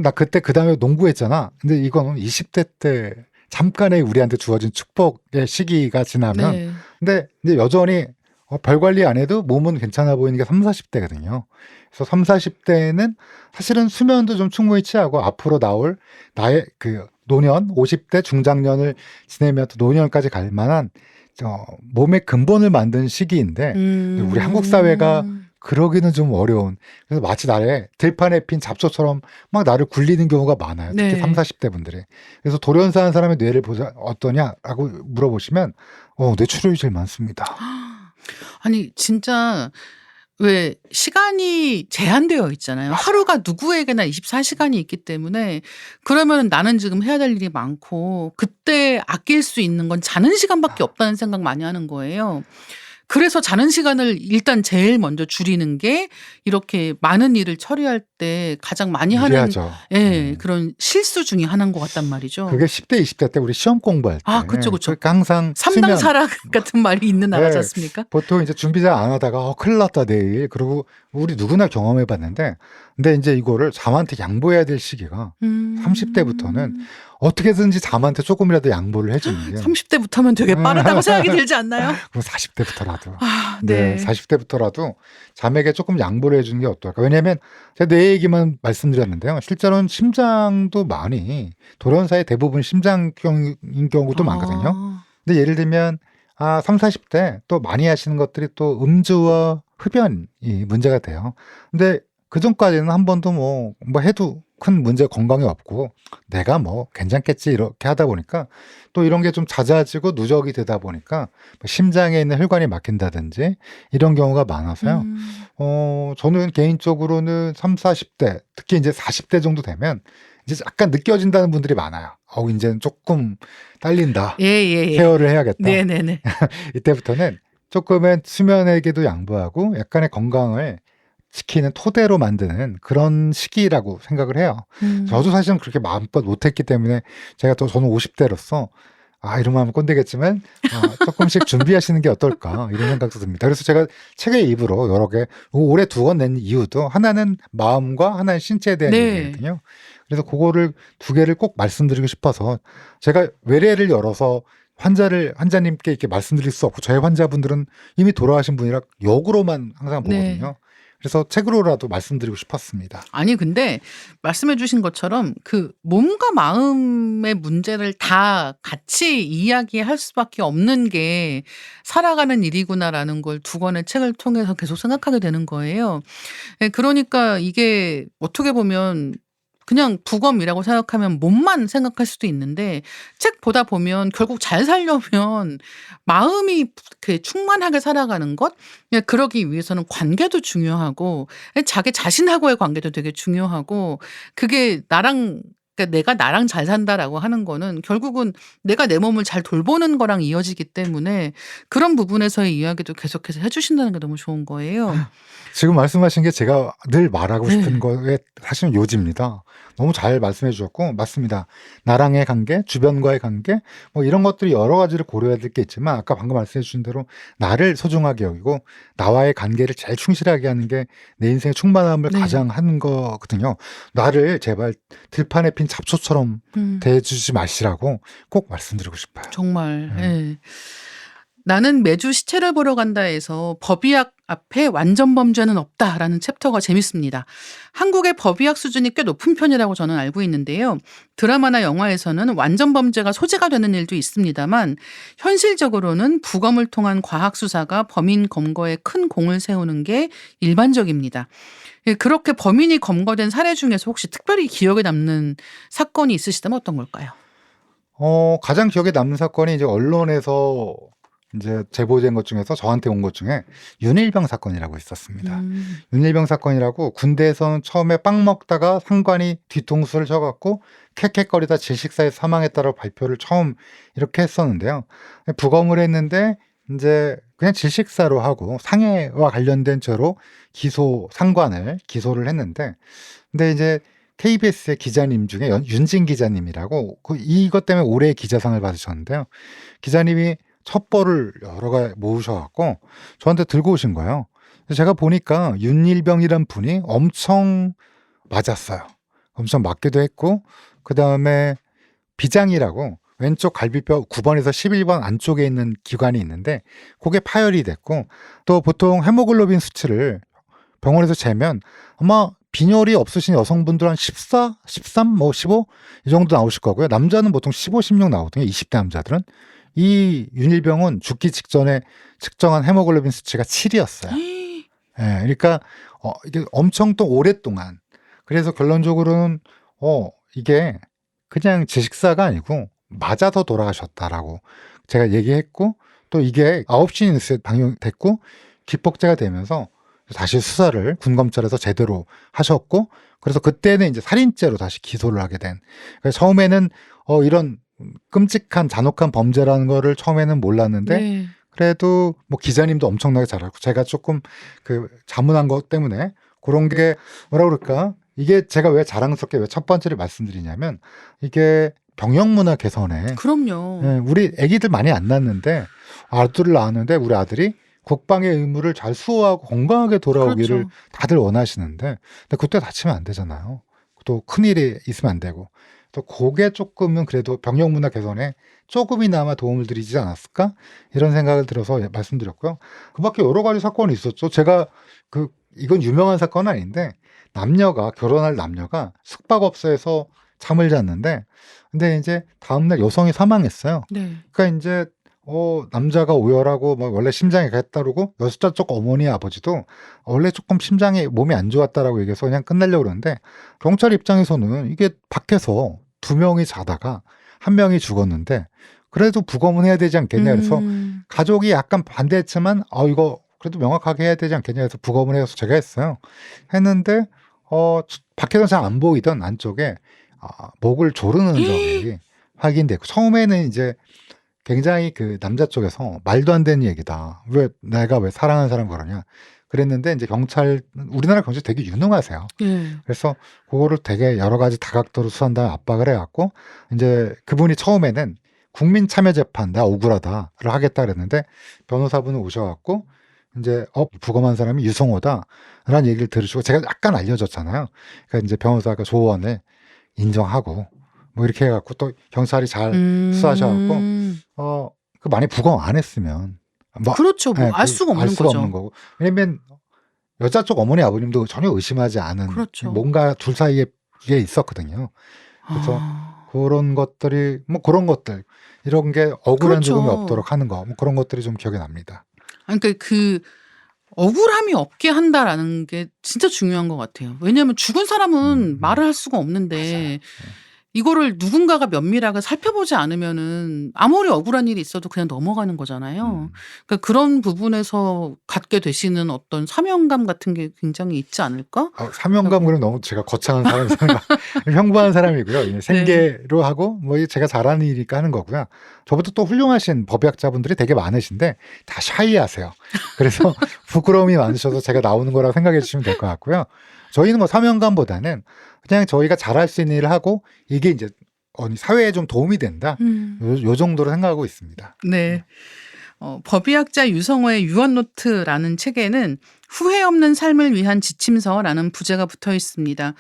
나 그때 그 다음에 농구했잖아. 근데 이거는 20대 때 잠깐의 우리한테 주어진 축복의 시기가 지나면 네. 근데 이제 여전히 별 관리 안 해도 몸은 괜찮아 보이는 게 30, 40대거든요. 그래서 30, 40대는 사실은 수면도 좀 충분히 취하고 앞으로 나올 나의 그 노년, 50대 중장년을 지내면 또 노년까지 갈 만한 몸의 근본을 만든 시기인데 우리 한국 사회가 그러기는 좀 어려운. 그래서 마치 나를 들판에 핀 잡초처럼 막 나를 굴리는 경우가 많아요. 특히 네. 30, 40대 분들이. 그래서 돌연사한 사람의 뇌를 보자 어떠냐라고 물어보시면 뇌출혈이 제일 많습니다. 아니 진짜 왜 시간이 제한되어 있잖아요. 하루가 누구에게나 24시간이 있기 때문에 그러면 나는 지금 해야 될 일이 많고 그때 아낄 수 있는 건 자는 시간밖에 없다는 생각 많이 하는 거예요. 그래서 자는 시간을 일단 제일 먼저 줄이는 게 이렇게 많은 일을 처리할 때 가장 많이 하는 유리하죠. 그런 실수 중에 하나인 것 같단 말이죠. 그게 10대, 20대 때 우리 시험 공부할 때. 그쵸. 그러니까 항상 삼당 수면, 사락 같은 말이 있는 나라지 네. 않습니까? 보통 이제 준비 잘 안 하다가 큰일 났다 내일. 그리고 우리 누구나 경험해 봤는데 근데 이제 이거를 잠한테 양보해야 될 시기가 30대부터는 어떻게든지 잠한테 조금이라도 양보를 해주는 게 30대부터면 되게 빠르다고 생각이 들지 않나요? 그럼 40대부터라도 네. 40대부터라도 잠에게 조금 양보를 해주는 게 어떨까. 왜냐하면 제가 내 얘기만 말씀드렸는데요. 실제로는 심장도 많이 돌연사의 대부분 심장병인 경우도 많거든요. 근데 예를 들면 30, 40대 또 많이 하시는 것들이 또 음주와 흡연이 문제가 돼요. 근데 그 전까지는 한 번도 뭐 해도 큰 문제 건강에 없고 내가 뭐 괜찮겠지 이렇게 하다 보니까 또 이런 게 좀 잦아지고 누적이 되다 보니까 심장에 있는 혈관이 막힌다든지 이런 경우가 많아서요. 저는 개인적으로는 30, 40대 특히 이제 40대 정도 되면 이제 약간 느껴진다는 분들이 많아요. 이제는 조금 딸린다. 예. 케어를 해야겠다. 네네네. 이때부터는 조금은 수면에게도 양보하고 약간의 건강을 지키는 토대로 만드는 그런 시기라고 생각을 해요. 저도 사실은 그렇게 마음껏 못했기 때문에 저는 50대로서 이러면 하면 꼰대겠지만 조금씩 준비하시는 게 어떨까 이런 생각도 듭니다. 그래서 제가 책의 입으로 여러 개 올해 2권 낸 이유도 하나는 마음과 하나는 신체에 대한 얘기거든요. 그래서 그거를 2개를 꼭 말씀드리고 싶어서 제가 외래를 열어서 환자님께 이렇게 말씀드릴 수 없고 저희 환자분들은 이미 돌아가신 분이라 역으로만 항상 보거든요. 그래서 책으로라도 말씀드리고 싶었습니다. 아니 근데 말씀해 주신 것처럼 그 몸과 마음의 문제를 다 같이 이야기할 수밖에 없는 게 살아가는 일이구나라는 걸 2권의 책을 통해서 계속 생각하게 되는 거예요. 그러니까 이게 어떻게 보면 그냥 부검이라고 생각하면 몸만 생각할 수도 있는데 책 보다 보면 결국 잘 살려면 마음이 충만하게 살아가는 것 그러기 위해서는 관계도 중요하고 자기 자신하고의 관계도 되게 중요하고 그게 내가 나랑 잘 산다라고 하는 거는 결국은 내가 내 몸을 잘 돌보는 거랑 이어지기 때문에 그런 부분에서의 이야기도 계속해서 해주신다는 게 너무 좋은 거예요. 지금 말씀하신 게 제가 늘 말하고 싶은 거에 사실은 요지입니다. 너무 잘 말씀해 주셨고 맞습니다. 나랑의 관계, 주변과의 관계 뭐 이런 것들이 여러 가지를 고려해야 될 게 있지만 아까 방금 말씀해 주신 대로 나를 소중하게 여기고 나와의 관계를 제일 충실하게 하는 게 내 인생의 충만함을 가장 하는 거거든요. 나를 제발 들판에 핀 잡초처럼 대해주지 마시라고 꼭 말씀드리고 싶어요. 정말. 나는 매주 시체를 보러 간다에서 법의학 앞에 완전 범죄는 없다라는 챕터가 재밌습니다. 한국의 법의학 수준이 꽤 높은 편이라고 저는 알고 있는데요. 드라마나 영화에서는 완전 범죄가 소재가 되는 일도 있습니다만 현실적으로는 부검을 통한 과학 수사가 범인 검거에 큰 공을 세우는 게 일반적입니다. 그렇게 범인이 검거된 사례 중에서 혹시 특별히 기억에 남는 사건이 있으시다면 어떤 걸까요? 가장 기억에 남는 사건이 이제 언론에서 이제 제보된 것 중에서 저한테 온 것 중에 윤일병 사건이라고 있었습니다. 윤일병 사건이라고 군대에서는 처음에 빵 먹다가 상관이 뒤통수를 쳐갖고 캑캑거리다 질식사에 사망했다고 발표를 처음 이렇게 했었는데요. 부검을 했는데 이제 그냥 질식사로 하고 상해와 관련된 죄로 기소를 했는데, 근데 이제 KBS의 기자님 중에 윤진 기자님이라고 이것 때문에 올해 기자상을 받으셨는데요. 기자님이 첩보를 여러 가지 모으셔갖고 저한테 들고 오신 거예요. 그래서 제가 보니까 윤일병이란 분이 엄청 맞았어요. 엄청 맞기도 했고, 그 다음에 비장이라고 왼쪽 갈비뼈 9번에서 11번 안쪽에 있는 기관이 있는데 그게 파열이 됐고, 또 보통 헤모글로빈 수치를 병원에서 재면 아마 빈혈이 없으신 여성분들 한 14, 13, 뭐 15 이 정도 나오실 거고요. 남자는 보통 15, 16 나오거든요. 20대 남자들은. 이 윤일병은 죽기 직전에 측정한 헤모글로빈 수치가 7이었어요. 예, 그러니까 이게 엄청 또 오랫동안, 그래서 결론적으로는 이게 그냥 질식사가 아니고 맞아서 돌아가셨다라고 제가 얘기했고, 또 이게 9시 뉴스에 방영됐고 기폭제가 되면서 다시 수사를 군검찰에서 제대로 하셨고, 그래서 그때는 이제 살인죄로 다시 기소를 하게 된. 그래서 처음에는 이런 끔찍한 잔혹한 범죄라는 거를 처음에는 몰랐는데, 네. 그래도 뭐 기자님도 엄청나게 잘하고 제가 조금 그 자문한 것 때문에 그런 게 뭐라 그럴까, 이게 제가 왜 자랑스럽게 왜 첫 번째를 말씀드리냐면, 이게 병역문화 개선에 그럼요. 우리 아기들 많이 안 낳는데, 아들을 낳았는데 우리 아들이 국방의 의무를 잘 수호하고 건강하게 돌아오기를 그렇죠. 다들 원하시는데, 근데 그때 다치면 안 되잖아요. 또 큰일이 있으면 안 되고. 또 그게 조금은 그래도 병역문화 개선에 조금이나마 도움을 드리지 않았을까, 이런 생각을 들어서 말씀드렸고요. 그 밖에 여러 가지 사건이 있었죠. 제가 이건 유명한 사건은 아닌데, 결혼할 남녀가 숙박업소에서 잠을 잤는데, 근데 이제 다음날 여성이 사망했어요. 네. 그러니까 이제 남자가 오열하고 막 원래 심장이 갔다르고, 여자 쪽 어머니 아버지도 원래 조금 심장이 몸이 안 좋았다라고 얘기해서 그냥 끝내려고 그러는데, 경찰 입장에서는 이게 밖에서 2명이 자다가 1명이 죽었는데 그래도 부검은 해야 되지 않겠냐, 그래서 가족이 약간 반대했지만 이거 그래도 명확하게 해야 되지 않겠냐 해서 부검을 해서 제가 했는데 밖에서 잘 안 보이던 안쪽에 목을 조르는 흔적이 확인됐고, 처음에는 이제 굉장히 그 남자 쪽에서 말도 안 되는 얘기다, 내가 왜 사랑하는 사람 그러냐 그랬는데, 이제 우리나라 경찰 되게 유능하세요. 예. 그래서 그거를 되게 여러 가지 다각도로 수사한 다음에 압박을 해갖고, 이제 그분이 처음에는 국민참여재판 나 억울하다를 하겠다 그랬는데, 변호사분이 오셔갖고 이제 부검한 사람이 유성호다라는 얘기를 들으시고, 제가 약간 알려줬잖아요. 그러니까 이제 변호사가 조언을 인정하고 뭐 이렇게 해갖고, 또 경찰이 잘 수사하셔갖고 많이 부검 안 했으면 그렇죠. 뭐 알 수가 없는 거죠. 거고. 왜냐면 여자 쪽 어머니 아버님도 전혀 의심하지 않은, 그렇죠. 뭔가 둘 사이에 있었거든요. 그래서 그런 것들이 그런 것들, 이런 게 억울한 그렇죠. 죽음이 없도록 하는 거, 그런 것들이 좀 기억에 납니다. 그러니까 그 억울함이 없게 한다라는 게 진짜 중요한 것 같아요. 왜냐하면 죽은 사람은 말을 할 수가 없는데, 이거를 누군가가 면밀하게 살펴보지 않으면은 아무리 억울한 일이 있어도 그냥 넘어가는 거잖아요. 그러니까 그런 부분에서 갖게 되시는 어떤 사명감 같은 게 굉장히 있지 않을까? 사명감, 그럼 너무 제가 거창한 사람이니까 평범한 사람이고요. 생계로 하고 뭐 제가 잘하는 일이니까 하는 거고요. 저보다 또 훌륭하신 법의학자분들이 되게 많으신데 다 샤이하세요. 그래서 부끄러움이 많으셔서 제가 나오는 거라고 생각해 주시면 될 것 같고요. 저희는 뭐 사명감보다는 그냥 저희가 잘할 수 있는 일을 하고, 이게 이제 사회에 좀 도움이 된다, 요 정도로 생각하고 있습니다. 네. 법의학자 유성호의 유언노트라는 책에는 후회 없는 삶을 위한 지침서라는 부제가 붙어 있습니다.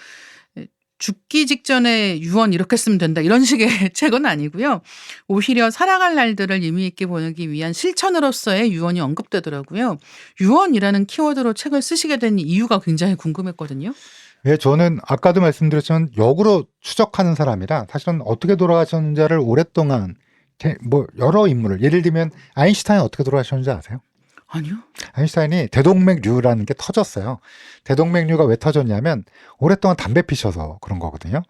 죽기 직전에 유언 이렇게 쓰면 된다, 이런 식의 책은 아니고요. 오히려 살아갈 날들을 의미 있게 보내기 위한 실천으로서의 유언이 언급되더라고요. 유언이라는 키워드로 책을 쓰시게 된 이유가 굉장히 궁금했거든요. 예, 저는 아까도 말씀드렸지만 역으로 추적하는 사람이라, 사실은 어떻게 돌아가셨는지를 오랫동안 여러 인물을, 예를 들면 아인슈타인 어떻게 돌아가셨는지 아세요? 아니요. 아인슈타인이 대동맥류라는 게 터졌어요. 대동맥류가 왜 터졌냐면 오랫동안 담배 피셔서 그런 거거든요.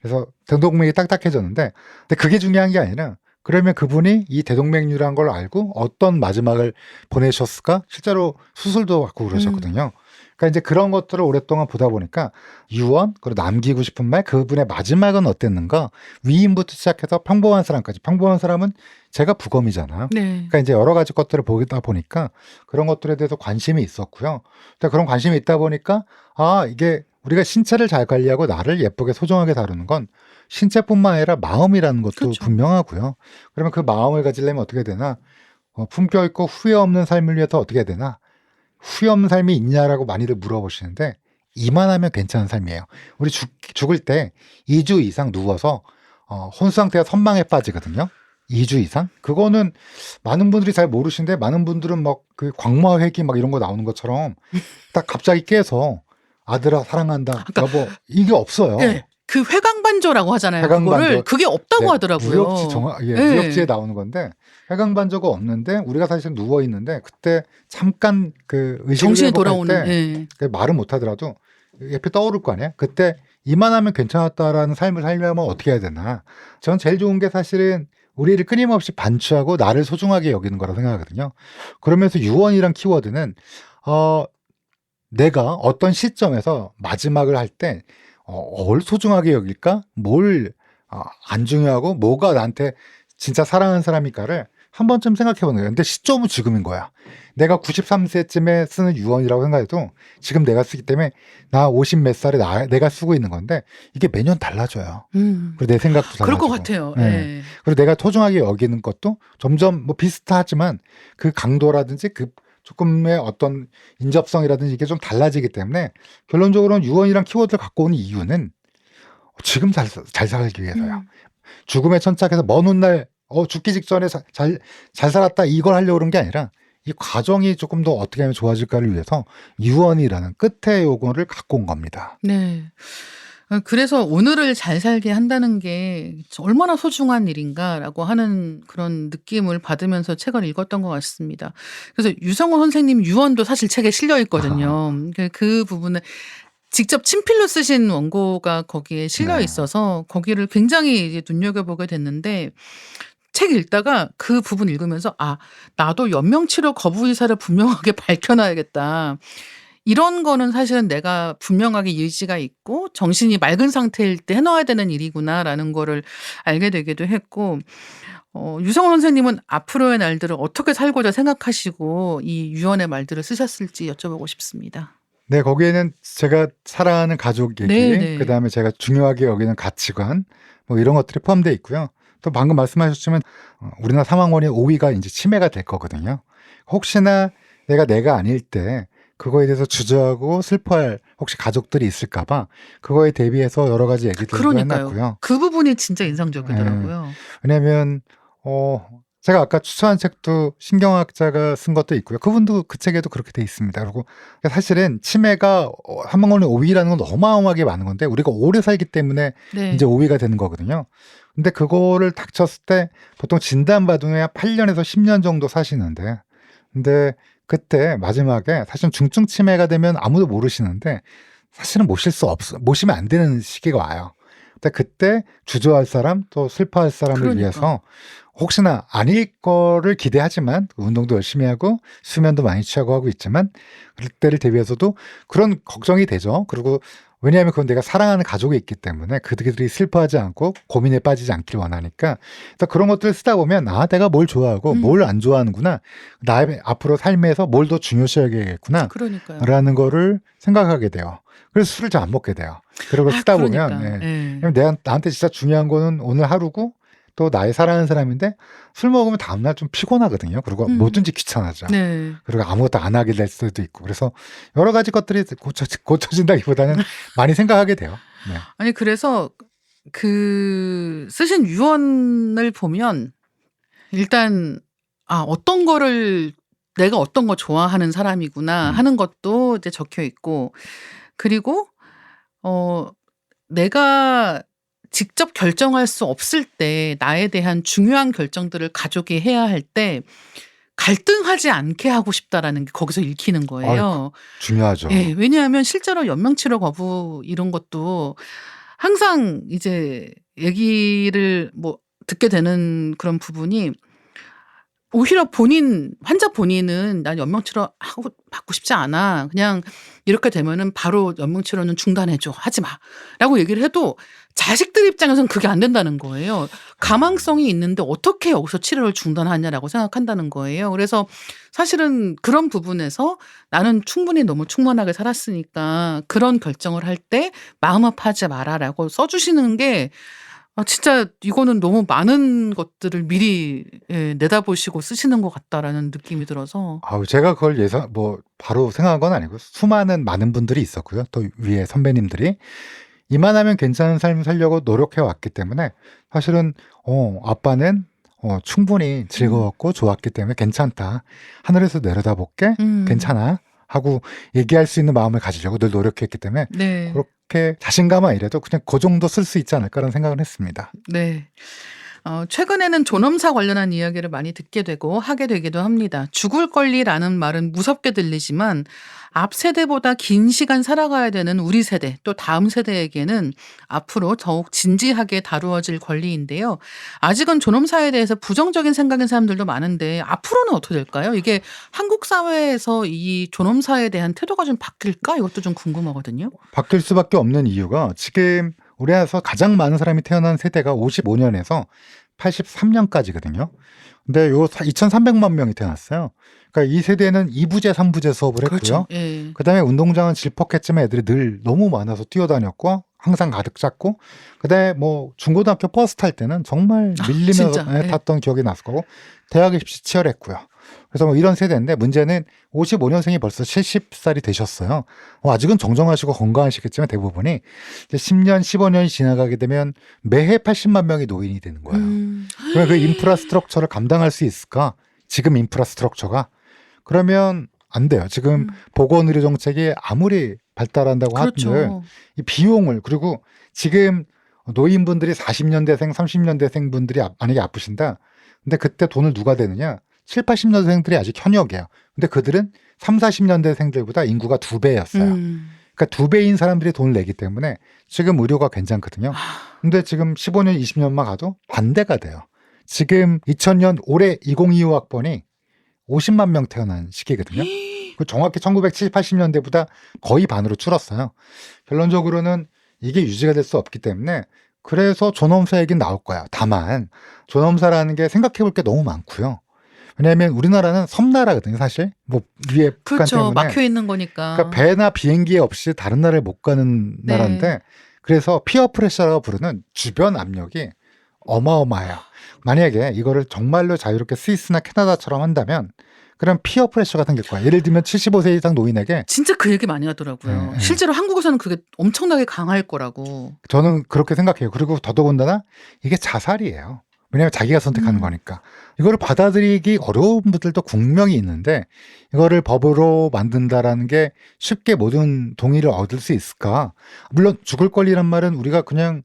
그래서 대동맥이 딱딱해졌는데, 근데 그게 중요한 게 아니라, 그러면 그분이 이 대동맥류라는 걸 알고 어떤 마지막을 보내셨을까? 실제로 수술도 받고 그러셨거든요. 그러니까 이제 그런 것들을 오랫동안 보다 보니까 유언, 그리고 남기고 싶은 말, 그분의 마지막은 어땠는가, 위임부터 시작해서 평범한 사람까지. 평범한 사람은 제가 부검이잖아요. 네. 그러니까 이제 여러 가지 것들을 보다 보니까 그런 것들에 대해서 관심이 있었고요. 또 그런 관심이 있다 보니까 이게 우리가 신체를 잘 관리하고 나를 예쁘게 소중하게 다루는 건 신체뿐만 아니라 마음이라는 것도 그렇죠. 분명하고요. 그러면 그 마음을 가지려면 어떻게 되나? 품격 있고 후회 없는 삶을 위해서 어떻게 해야 되나? 후회 없는 삶이 있냐라고 많이들 물어보시는데 이만하면 괜찮은 삶이에요. 우리 죽을 때 2주 이상 누워서 혼수 상태가 선망에 빠지거든요. 2주 이상? 그거는 많은 분들이 잘 모르시는데 많은 분들은 막 그 광마회기 막 이런 거 나오는 것처럼 딱 갑자기 깨서 아들아 사랑한다 여보 이게 없어요. 네. 그 회광반조라고 하잖아요. 회광반조. 그거를 그게 없다고 네, 하더라고요. 무협지에 나오는 건데 회광반조가 없는데 우리가 사실 누워 있는데 그때 잠깐 그 의식을 정신이 회복할 돌아오는. 때 말은 못 하더라도 옆에 떠오를 거 아니야. 그때 이만하면 괜찮았다라는 삶을 살려면 어떻게 해야 되나. 전 제일 좋은 게 사실은 우리를 끊임없이 반추하고 나를 소중하게 여기는 거라고 생각하거든요. 그러면서 유언이란 키워드는 내가 어떤 시점에서 마지막을 할 때 뭘 소중하게 여길까? 뭘 안 중요하고 뭐가 나한테 진짜 사랑하는 사람일까를 한 번쯤 생각해 보는 거예요. 근데 시점은 지금인 거야. 내가 93세쯤에 쓰는 유언이라고 생각해도 지금 내가 쓰기 때문에 나 50 몇 살에 내가 쓰고 있는 건데 이게 매년 달라져요. 그리고 내 생각도 달라지고. 그럴 것 같아요. 네. 네. 그리고 내가 소중하게 여기는 것도 점점 뭐 비슷하지만 그 강도라든지 그 조금의 어떤 인접성이라든지 이게 좀 달라지기 때문에 결론적으로는 유언이란 키워드를 갖고 오는 이유는 지금 잘 살기 위해서요. 죽음에 천착해서 먼 훗날 죽기 직전에 잘 살았다 이걸 하려고 그런 게 아니라 이 과정이 조금 더 어떻게 하면 좋아질까를 위해서 유언이라는 끝의 요거를 갖고 온 겁니다. 네. 그래서 오늘을 잘 살게 한다는 게 얼마나 소중한 일인가라고 하는 그런 느낌을 받으면서 책을 읽었던 것 같습니다. 그래서 유성호 선생님 유언도 사실 책에 실려 있거든요. 그 부분을 직접 친필로 쓰신 원고가 거기에 실려 네. 있어서 거기를 굉장히 이제 눈여겨보게 됐는데 책 읽다가 그 부분 읽으면서 나도 연명치료 거부 의사를 분명하게 밝혀놔야겠다. 이런 거는 사실은 내가 분명하게 의지가 있고 정신이 맑은 상태일 때 해놔야 되는 일이구나라는 거를 알게 되기도 했고 유성호 선생님은 앞으로의 날들을 어떻게 살고자 생각하시고 이 유언의 말들을 쓰셨을지 여쭤보고 싶습니다. 네, 거기에는 제가 사랑하는 가족 얘기, 네네. 그다음에 제가 중요하게 여기는 가치관, 뭐 이런 것들이 포함되어 있고요. 또 방금 말씀하셨지만 우리나라 사망원의 5위가 이제 치매가 될 거거든요. 혹시나 내가 아닐 때 그거에 대해서 주저하고 슬퍼할 혹시 가족들이 있을까봐 그거에 대비해서 여러 가지 얘기들도 그러니까요. 해놨고요. 그 부분이 진짜 인상적이더라고요. 왜냐하면 제가 아까 추천한 책도 신경학자가 쓴 것도 있고요. 그분도 그 책에도 그렇게 돼 있습니다. 그리고 사실은 치매가 사망원의 5위라는 건 어마어마하게 많은 건데 우리가 오래 살기 때문에 네. 이제 5위가 되는 거거든요. 근데 그거를 닥쳤을 때 보통 진단받으면 8년에서 10년 정도 사시는데 근데 그때 마지막에 사실은 중증 치매가 되면 아무도 모르시는데 사실은 모시면 안 되는 시기가 와요. 근데 그때 주저할 사람 또 슬퍼할 사람을 그러니까. 위해서 혹시나 아닐 거를 기대하지만 운동도 열심히 하고 수면도 많이 취하고 하고 있지만 그때를 대비해서도 그런 걱정이 되죠. 그리고 왜냐하면 그건 내가 사랑하는 가족이 있기 때문에 그들이 슬퍼하지 않고 고민에 빠지지 않길 원하니까 그래서 그런 것들을 쓰다 보면 내가 뭘 좋아하고 뭘 안 좋아하는구나 나의 앞으로 삶에서 뭘 더 중요시하겠구나 그러니까요. 라는 거를 생각하게 돼요. 그래서 술을 잘 안 먹게 돼요. 그리고 쓰다 그러니까. 보면 예. 왜냐면 나한테 진짜 중요한 거는 오늘 하루고 또 나의 사랑하는 사람인데 술 먹으면 다음날 좀 피곤하거든요. 그리고 뭐든지 귀찮아져. 네. 그리고 아무것도 안 하게 될 수도 있고 그래서 여러 가지 것들이 고쳐진다기보다는 많이 생각하게 돼요. 네. 아니 그래서 그 쓰신 유언을 보면 일단 어떤 거를 내가 어떤 거 좋아하는 사람이구나 하는 것도 이제 적혀 있고 그리고 내가 직접 결정할 수 없을 때 나에 대한 중요한 결정들을 가족이 해야 할 때 갈등하지 않게 하고 싶다라는 게 거기서 읽히는 거예요. 중요하죠. 예, 왜냐하면 실제로 연명치료 거부 이런 것도 항상 이제 얘기를 뭐 듣게 되는 그런 부분이 오히려 환자 본인은 난 연명치료 받고 싶지 않아. 그냥 이렇게 되면은 바로 연명치료는 중단해줘. 하지 마. 라고 얘기를 해도 자식들 입장에서는 그게 안 된다는 거예요. 가망성이 있는데 어떻게 여기서 치료를 중단하냐라고 생각한다는 거예요. 그래서 사실은 그런 부분에서 나는 충분히 너무 충만하게 살았으니까 그런 결정을 할 때 마음 아파하지 마라라고 써주시는 게 진짜 이거는 너무 많은 것들을 미리 내다보시고 쓰시는 것 같다라는 느낌이 들어서. 제가 그걸 바로 생각한 건 아니고 수많은 많은 분들이 있었고요. 또 위에 선배님들이 이만하면 괜찮은 삶을 살려고 노력해 왔기 때문에 사실은 아빠는 충분히 즐거웠고 좋았기 때문에 괜찮다. 하늘에서 내려다볼게. 괜찮아. 하고 얘기할 수 있는 마음을 가지려고 늘 노력했기 때문에 네. 그렇게 자신감 아니래도 그냥 그 정도 쓸 수 있지 않을까라는 생각을 했습니다. 네. 최근에는 존엄사 관련한 이야기를 많이 듣게 되고 하게 되기도 합니다. 죽을 권리라는 말은 무섭게 들리지만 앞 세대보다 긴 시간 살아가야 되는 우리 세대 또 다음 세대에게는 앞으로 더욱 진지하게 다루어질 권리인데요. 아직은 존엄사에 대해서 부정적인 생각인 사람들도 많은데 앞으로는 어떻게 될까요? 이게 한국 사회에서 이 존엄사에 대한 태도가 좀 바뀔까? 이것도 좀 궁금하거든요. 바뀔 수밖에 없는 이유가 지금 우리나라에서 가장 많은 사람이 태어난 세대가 55년에서 83년까지거든요. 근데 요 2,300만 명이 태어났어요. 그러니까 이 세대는 2부제, 3부제 수업을 했고요. 그렇죠. 예. 그다음에 운동장은 질퍽했지만 애들이 늘 너무 많아서 뛰어다녔고 항상 가득 찼고 그다음에 중고등학교 버스 탈 때는 정말 밀리면서 진짜. 예. 탔던 기억이 났을 거고 대학 입시 치열했고요. 그래서 이런 세대인데 문제는 55년생이 벌써 70살이 되셨어요. 아직은 정정하시고 건강하시겠지만 대부분이 이제 10년, 15년이 지나가게 되면 매해 80만 명이 노인이 되는 거예요. 그러면 그 인프라스트럭처를 감당할 수 있을까? 지금 인프라스트럭처가? 그러면 안 돼요. 지금 보건의료 정책이 아무리 발달한다고 그렇죠. 한들 이 비용을 그리고 지금 노인분들이 40년대생, 30년대생 분들이 만약에 아프신다. 근데 그때 돈을 누가 대느냐? 7, 80년대생들이 아직 현역이에요. 근데 그들은 3, 40년대생들보다 인구가 2배였어요. 그러니까 2배인 사람들이 돈을 내기 때문에 지금 의료가 괜찮거든요. 근데 지금 15년, 20년만 가도 반대가 돼요. 지금 2000년 올해 2025학번이 50만 명 태어난 시기거든요. 정확히 1970, 80년대보다 거의 반으로 줄었어요. 결론적으로는 이게 유지가 될 수 없기 때문에 그래서 존엄사 얘기는 나올 거야. 다만 존엄사라는 게 생각해 볼 게 너무 많고요. 왜냐하면 우리나라는 섬나라거든요, 사실. 위에 북한 그렇죠. 때문에. 막혀 있는 거니까. 그러니까 배나 비행기 없이 다른 나라를 못 가는 네. 나라인데 그래서 피어 프레셔라고 부르는 주변 압력이 어마어마해요. 만약에 이거를 정말로 자유롭게 스위스나 캐나다처럼 한다면 그럼 피어 프레셔가 생길 거야. 예를 들면 75세 이상 노인에게 진짜 그 얘기 많이 하더라고요. 네. 실제로 한국에서는 그게 엄청나게 강할 거라고. 저는 그렇게 생각해요. 그리고 더더군다나 이게 자살이에요. 왜냐하면 자기가 선택하는 거니까. 이거를 받아들이기 어려운 분들도 분명히 있는데 이거를 법으로 만든다라는 게 쉽게 모든 동의를 얻을 수 있을까? 물론 죽을 권리란 말은 우리가 그냥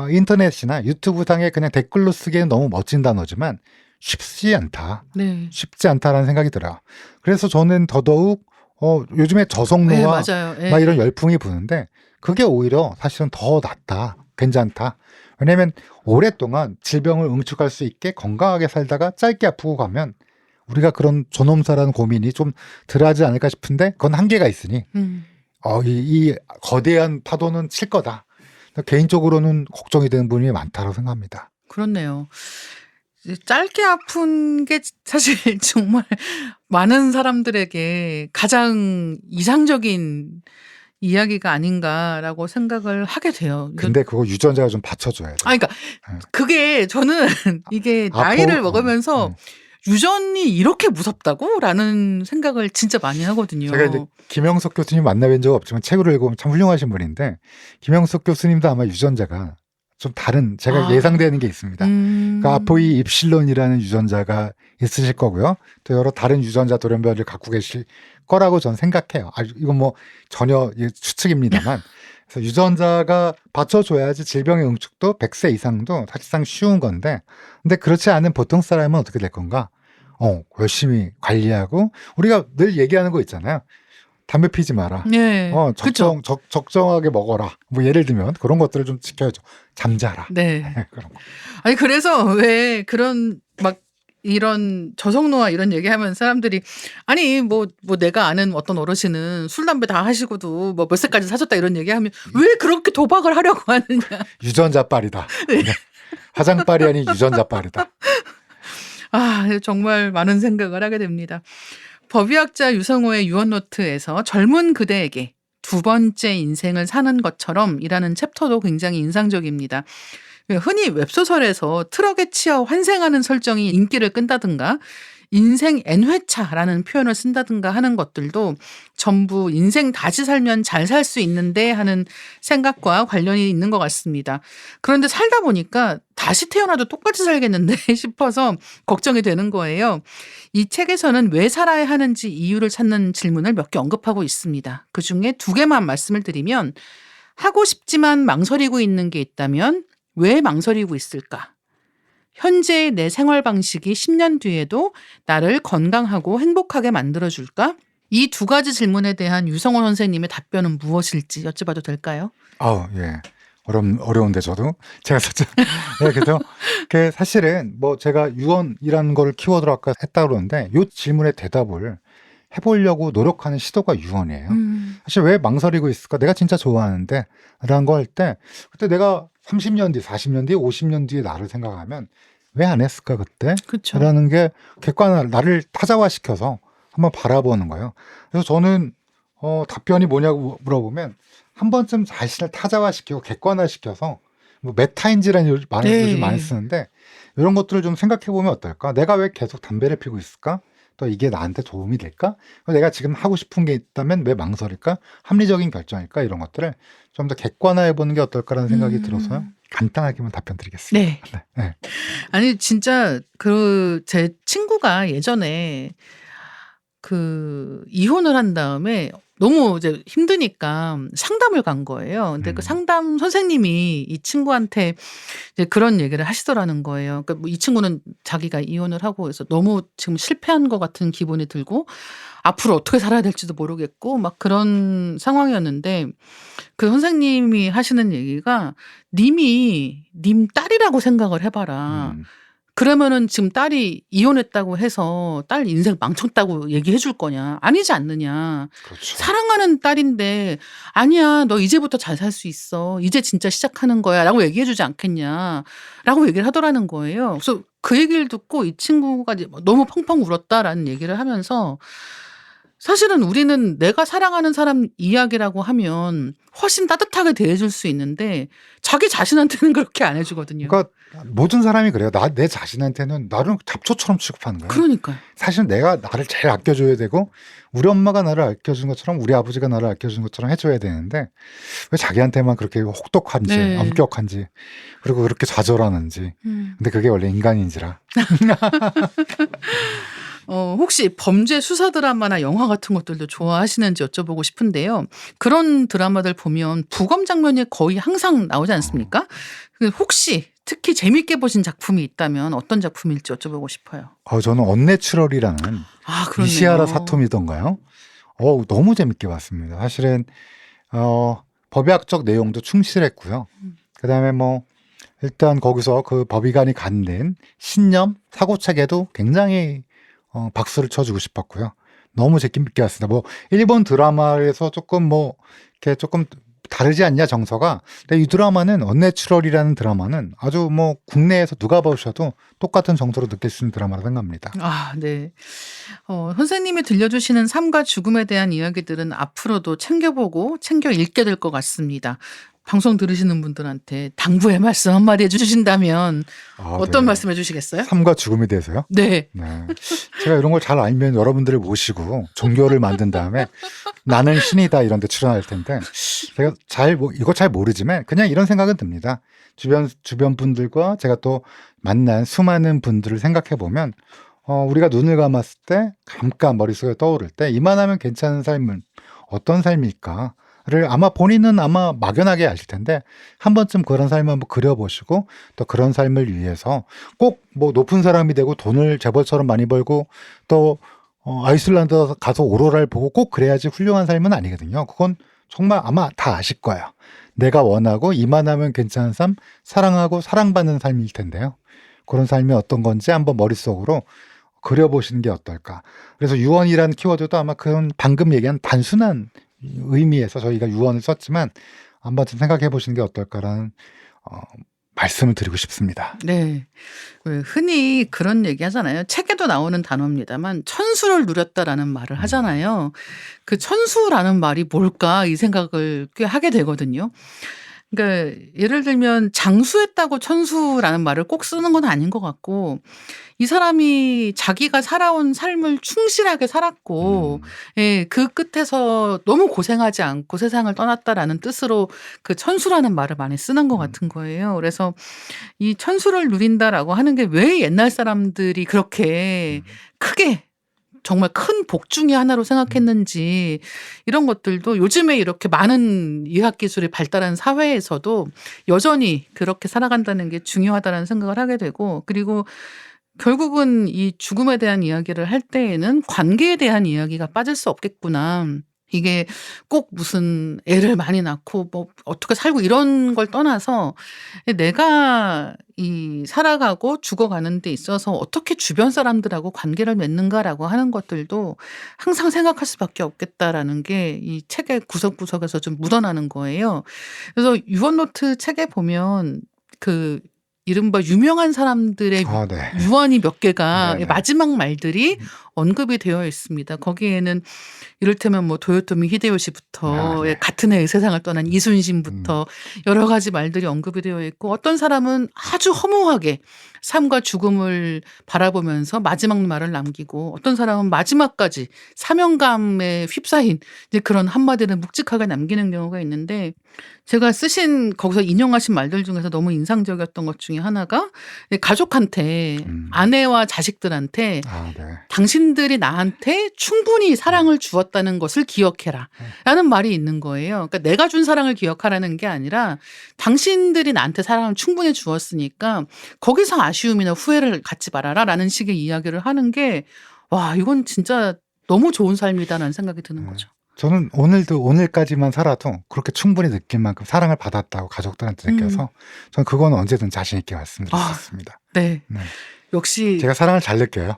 인터넷이나 유튜브 상에 그냥 댓글로 쓰기에는 너무 멋진 단어지만 쉽지 않다. 네. 쉽지 않다라는 생각이 들어요. 그래서 저는 더더욱 요즘에 네, 저속노화 맞아요. 예. 막 이런 열풍이 부는데 그게 오히려 사실은 더 낫다. 괜찮다. 왜냐하면 오랫동안 질병을 응축할 수 있게 건강하게 살다가 짧게 아프고 가면 우리가 그런 존엄사라는 고민이 좀 덜하지 않을까 싶은데 그건 한계가 있으니 이 거대한 파도는 칠 거다. 개인적으로는 걱정이 되는 부분이 많다고 생각합니다. 그렇네요. 짧게 아픈 게 사실 정말 많은 사람들에게 가장 이상적인 이야기가 아닌가라고 생각을 하게 돼요. 근데 그거 유전자가 좀 받쳐줘야 돼요. 그러니까 그게 저는 이게 나이를 먹으면서 유전이 이렇게 무섭다고? 라는 생각을 진짜 많이 하거든요. 제가 이제 김영석 교수님 만나뵌 적 없지만 책을 읽으면 참 훌륭하신 분인데 김영석 교수님도 아마 유전자가 좀 다른 제가 예상되는 게 있습니다. 그러니까 아포이 입실론이라는 유전자가 있으실 거고요. 또 여러 다른 유전자 돌연변이를 갖고 계실 거라고 저는 생각해요. 이건 전혀 추측입니다만 그래서 유전자가 받쳐줘야지 질병의 응축도 100세 이상도 사실상 쉬운 건데 근데 그렇지 않은 보통 사람은 어떻게 될 건가? 열심히 관리하고 우리가 늘 얘기하는 거 있잖아요. 담배 피지 마라. 네. 적정하게 먹어라. 예를 들면 그런 것들을 좀 지켜야죠. 잠자라. 네. 그런 거. 그래서 왜 그런 이런 저속노화 이런 얘기하면 사람들이 아니 뭐 내가 아는 어떤 어르신은 술 담배 다 하시고도 뭐 몇 살까지 사셨다 이런 얘기하면 왜 그렇게 도박을 하려고 하느냐. 유전자빨이다. 네. 네. 화장빨이 아닌 유전자빨이다. 아, 정말 많은 생각을 하게 됩니다. 법의학자 유성호의 유언노트에서 젊은 그대에게 두 번째 인생을 사는 것처럼 이라는 챕터도 굉장히 인상적입니다. 흔히 웹소설에서 트럭에 치여 환생하는 설정이 인기를 끈다든가 인생 N회차라는 표현을 쓴다든가 하는 것들도 전부 인생 다시 살면 잘 살 수 있는데 하는 생각과 관련이 있는 것 같습니다. 그런데 살다 보니까 다시 태어나도 똑같이 살겠는데 싶어서 걱정이 되는 거예요. 이 책에서는 왜 살아야 하는지 이유를 찾는 질문을 몇 개 언급하고 있습니다. 그중에 두 개만 말씀을 드리면 하고 싶지만 망설이고 있는 게 있다면 왜 망설이고 있을까? 현재의 내 생활 방식이 10년 뒤에도 나를 건강하고 행복하게 만들어줄까? 이 두 가지 질문에 대한 유성호 선생님의 답변은 무엇일지 여쭤봐도 될까요? 예. 어려운데 저도 제가 살짝 네, 그래서 그 사실은 뭐 제가 유언이라는 걸 키워드로 아까 했다 그러는데 이 질문의 대답을 해보려고 노력하는 시도가 유언이에요. 사실 왜 망설이고 있을까? 내가 진짜 좋아하는데 라는 거 할 때 그때 내가 30년 뒤, 40년 뒤, 50년 뒤에 나를 생각하면 왜 안 했을까 그때? 그쵸. 라는 게 객관화, 나를 타자화시켜서 한번 바라보는 거예요. 그래서 저는 답변이 뭐냐고 물어보면 한 번쯤 자신을 타자화시키고 객관화시켜서 뭐 메타인지라는 말을 네. 요즘 많이 쓰는데 이런 것들을 좀 생각해 보면 어떨까? 내가 왜 계속 담배를 피고 있을까? 또 이게 나한테 도움이 될까? 내가 지금 하고 싶은 게 있다면 왜 망설일까? 합리적인 결정일까? 이런 것들을 좀 더 객관화해 보는 게 어떨까라는 생각이 들어서요. 간단하게만 답변 드리겠습니다. 네. 네. 아니 진짜 제 친구가 예전에 그 이혼을 한 다음에 너무 이제 힘드니까 상담을 간 거예요. 근데 그 상담 선생님이 이 친구한테 이제 그런 얘기를 하시더라는 거예요. 그러니까 뭐 이 친구는 자기가 이혼을 하고 해서 너무 지금 실패한 것 같은 기분이 들고 앞으로 어떻게 살아야 될지도 모르겠고 막 그런 상황이었는데 그 선생님이 하시는 얘기가 님 딸이라고 생각을 해봐라. 그러면은 지금 딸이 이혼했다고 해서 딸 인생 망쳤다고 얘기해 줄 거냐? 아니지 않느냐. 그렇죠. 사랑하는 딸인데 아니야, 너 이제부터 잘 살 수 있어. 이제 진짜 시작하는 거야. 라고 얘기해 주지 않겠냐. 라고 얘기를 하더라는 거예요. 그래서 그 얘기를 듣고 이 친구가 이제 너무 펑펑 울었다라는 얘기를 하면서 사실은 우리는 내가 사랑하는 사람 이야기라고 하면 훨씬 따뜻하게 대해줄 수 있는데 자기 자신한테는 그렇게 안 해주거든요. 그러니까 모든 사람이 그래요. 내 자신한테는 나를 잡초처럼 취급하는 거예요. 그러니까요. 사실 내가 나를 제일 아껴줘야 되고 우리 엄마가 나를 아껴준 것처럼 우리 아버지가 나를 아껴준 것처럼 해줘야 되는데 왜 자기한테만 그렇게 혹독한지 네. 엄격한지 그리고 그렇게 좌절하는지. 근데 그게 원래 인간인지라. 혹시 범죄 수사 드라마나 영화 같은 것들도 좋아하시는지 여쭤보고 싶은데요. 그런 드라마들 보면 부검 장면이 거의 항상 나오지 않습니까? 혹시 특히 재밌게 보신 작품이 있다면 어떤 작품일지 여쭤보고 싶어요. 저는 언내추럴이라는 그러네요. 이시하라 사토미던가요? 너무 재밌게 봤습니다. 사실은 법의학적 내용도 충실했고요. 그다음에 뭐 일단 거기서 그 법의관이 갖는 신념, 사고체계도 굉장히 박수를 쳐주고 싶었고요. 너무 재밌게 봤습니다. 뭐 일본 드라마에서 조금 이렇게 조금 다르지 않냐 정서가. 근데 이 드라마는 언내추럴이라는 드라마는 아주 뭐 국내에서 누가 보셔도 똑같은 정서로 느낄 수 있는 드라마라고 생각합니다. 네. 선생님이 들려주시는 삶과 죽음에 대한 이야기들은 앞으로도 챙겨보고 챙겨 읽게 될 것 같습니다. 방송 들으시는 분들한테 당부의 말씀 한마디 해주신다면 어떤 네. 말씀 해주시겠어요? 삶과 죽음에 대해서요? 네. 네. 제가 이런 걸 잘 알면 여러분들을 모시고 종교를 만든 다음에 나는 신이다 이런 데 출연할 텐데 제가 이거 잘 모르지만 그냥 이런 생각은 듭니다. 주변 분들과 제가 또 만난 수많은 분들을 생각해 보면 우리가 눈을 감았을 때 잠깐 머릿속에 떠오를 때 이만하면 괜찮은 삶은 어떤 삶일까? 를 아마 본인은 아마 막연하게 아실 텐데 한 번쯤 그런 삶을 한번 그려보시고 또 그런 삶을 위해서 꼭 뭐 높은 사람이 되고 돈을 재벌처럼 많이 벌고 또 아이슬란드 가서 오로라를 보고 꼭 그래야지 훌륭한 삶은 아니거든요. 그건 정말 아마 다 아실 거예요. 내가 원하고 이만하면 괜찮은 삶, 사랑하고 사랑받는 삶일 텐데요. 그런 삶이 어떤 건지 한번 머릿속으로 그려보시는 게 어떨까. 그래서 유언이라는 키워드도 아마 그런 방금 얘기한 단순한 의미에서 저희가 유언을 썼지만 한번 좀 생각해 보시는 게 어떨까라는 말씀을 드리고 싶습니다. 네. 왜 흔히 그런 얘기 하잖아요. 책에도 나오는 단어입니다만 천수를 누렸다라는 말을 하잖아요. 그 천수라는 말이 뭘까 이 생각을 꽤 하게 되거든요. 그러니까 예를 들면 장수했다고 천수라는 말을 꼭 쓰는 건 아닌 것 같고 이 사람이 자기가 살아온 삶을 충실하게 살았고 예, 그 끝에서 너무 고생하지 않고 세상을 떠났다라는 뜻으로 그 천수라는 말을 많이 쓰는 것 같은 거예요. 그래서 이 천수를 누린다라고 하는 게 왜 옛날 사람들이 그렇게 크게 정말 큰 복 중의 하나로 생각했는지 이런 것들도 요즘에 이렇게 많은 의학 기술이 발달한 사회에서도 여전히 그렇게 살아간다는 게 중요하다는 생각을 하게 되고 그리고 결국은 이 죽음에 대한 이야기를 할 때에는 관계에 대한 이야기가 빠질 수 없겠구나. 이게 꼭 무슨 애를 많이 낳고 뭐 어떻게 살고 이런 걸 떠나서 내가 이 살아가고 죽어가는 데 있어서 어떻게 주변 사람들하고 관계를 맺는가라고 하는 것들도 항상 생각할 수밖에 없겠다라는 게 이 책의 구석구석에서 좀 묻어나는 거예요. 그래서 유언노트 책에 보면 그 이른바 유명한 사람들의 네. 유언이 몇 개가 네네. 마지막 말들이 언급이 되어 있습니다. 거기에는 이를테면 뭐 도요토미 히데요시부터 네. 같은 해에 세상을 떠난 이순신부터 여러 가지 말들이 언급이 되어 있고 어떤 사람은 아주 허무하게 삶과 죽음을 바라보면서 마지막 말을 남기고 어떤 사람은 마지막까지 사명감에 휩싸인 이제 그런 한마디를 묵직하게 남기는 경우가 있는데 제가 쓰신 거기서 인용하신 말들 중에서 너무 인상적이었던 것 중에 하나가 가족한테 아내와 자식들한테 네. 당신들이 나한테 충분히 사랑을 주었다는 것을 기억해라 라는 말이 있는 거예요. 그러니까 내가 준 사랑을 기억하라는 게 아니라 당신들이 나한테 사랑을 충분히 주었으니까 거기서 아쉬움이나 후회를 갖지 말아라 라는 식의 이야기를 하는 게 와 이건 진짜 너무 좋은 삶이다라는 생각이 드는 거죠. 저는 오늘까지만 살아도 그렇게 충분히 느낀 만큼 사랑을 받았다고 가족들한테 느껴서 저는 그건 언제든 자신 있게 말씀드릴 수 있습니다. 네. 네. 역시 제가 사랑을 잘 느껴요.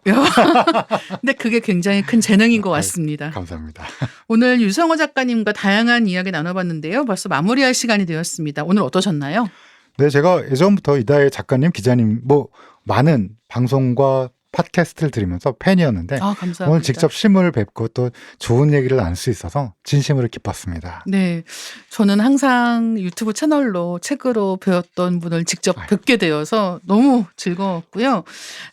근데 그게 굉장히 큰 재능인 것 같습니다. 감사합니다. 오늘 유성호 작가님과 다양한 이야기 나눠봤는데요. 벌써 마무리할 시간이 되었습니다. 오늘 어떠셨나요? 네, 제가 예전부터 이다혜 작가님, 기자님 뭐 많은 방송과 팟캐스트를 들으면서 팬이었는데 감사합니다. 오늘 직접 실물을 뵙고 또 좋은 얘기를 나눌 수 있어서 진심으로 기뻤습니다. 네, 저는 항상 유튜브 채널로 책으로 배웠던 분을 직접 뵙게 되어서 너무 즐거웠고요.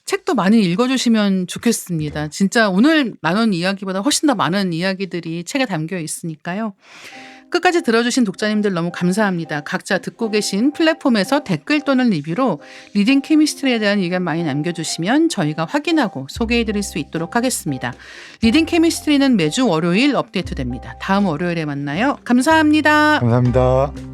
책도 많이 읽어주시면 좋겠습니다. 진짜 오늘 나눈 이야기보다 훨씬 더 많은 이야기들이 책에 담겨 있으니까요. 끝까지 들어주신 독자님들 너무 감사합니다. 각자 듣고 계신 플랫폼에서 댓글 또는 리뷰로 리딩 케미스트리에 대한 의견 많이 남겨주시면 저희가 확인하고 소개해드릴 수 있도록 하겠습니다. 리딩 케미스트리는 매주 월요일 업데이트됩니다. 다음 월요일에 만나요. 감사합니다. 감사합니다.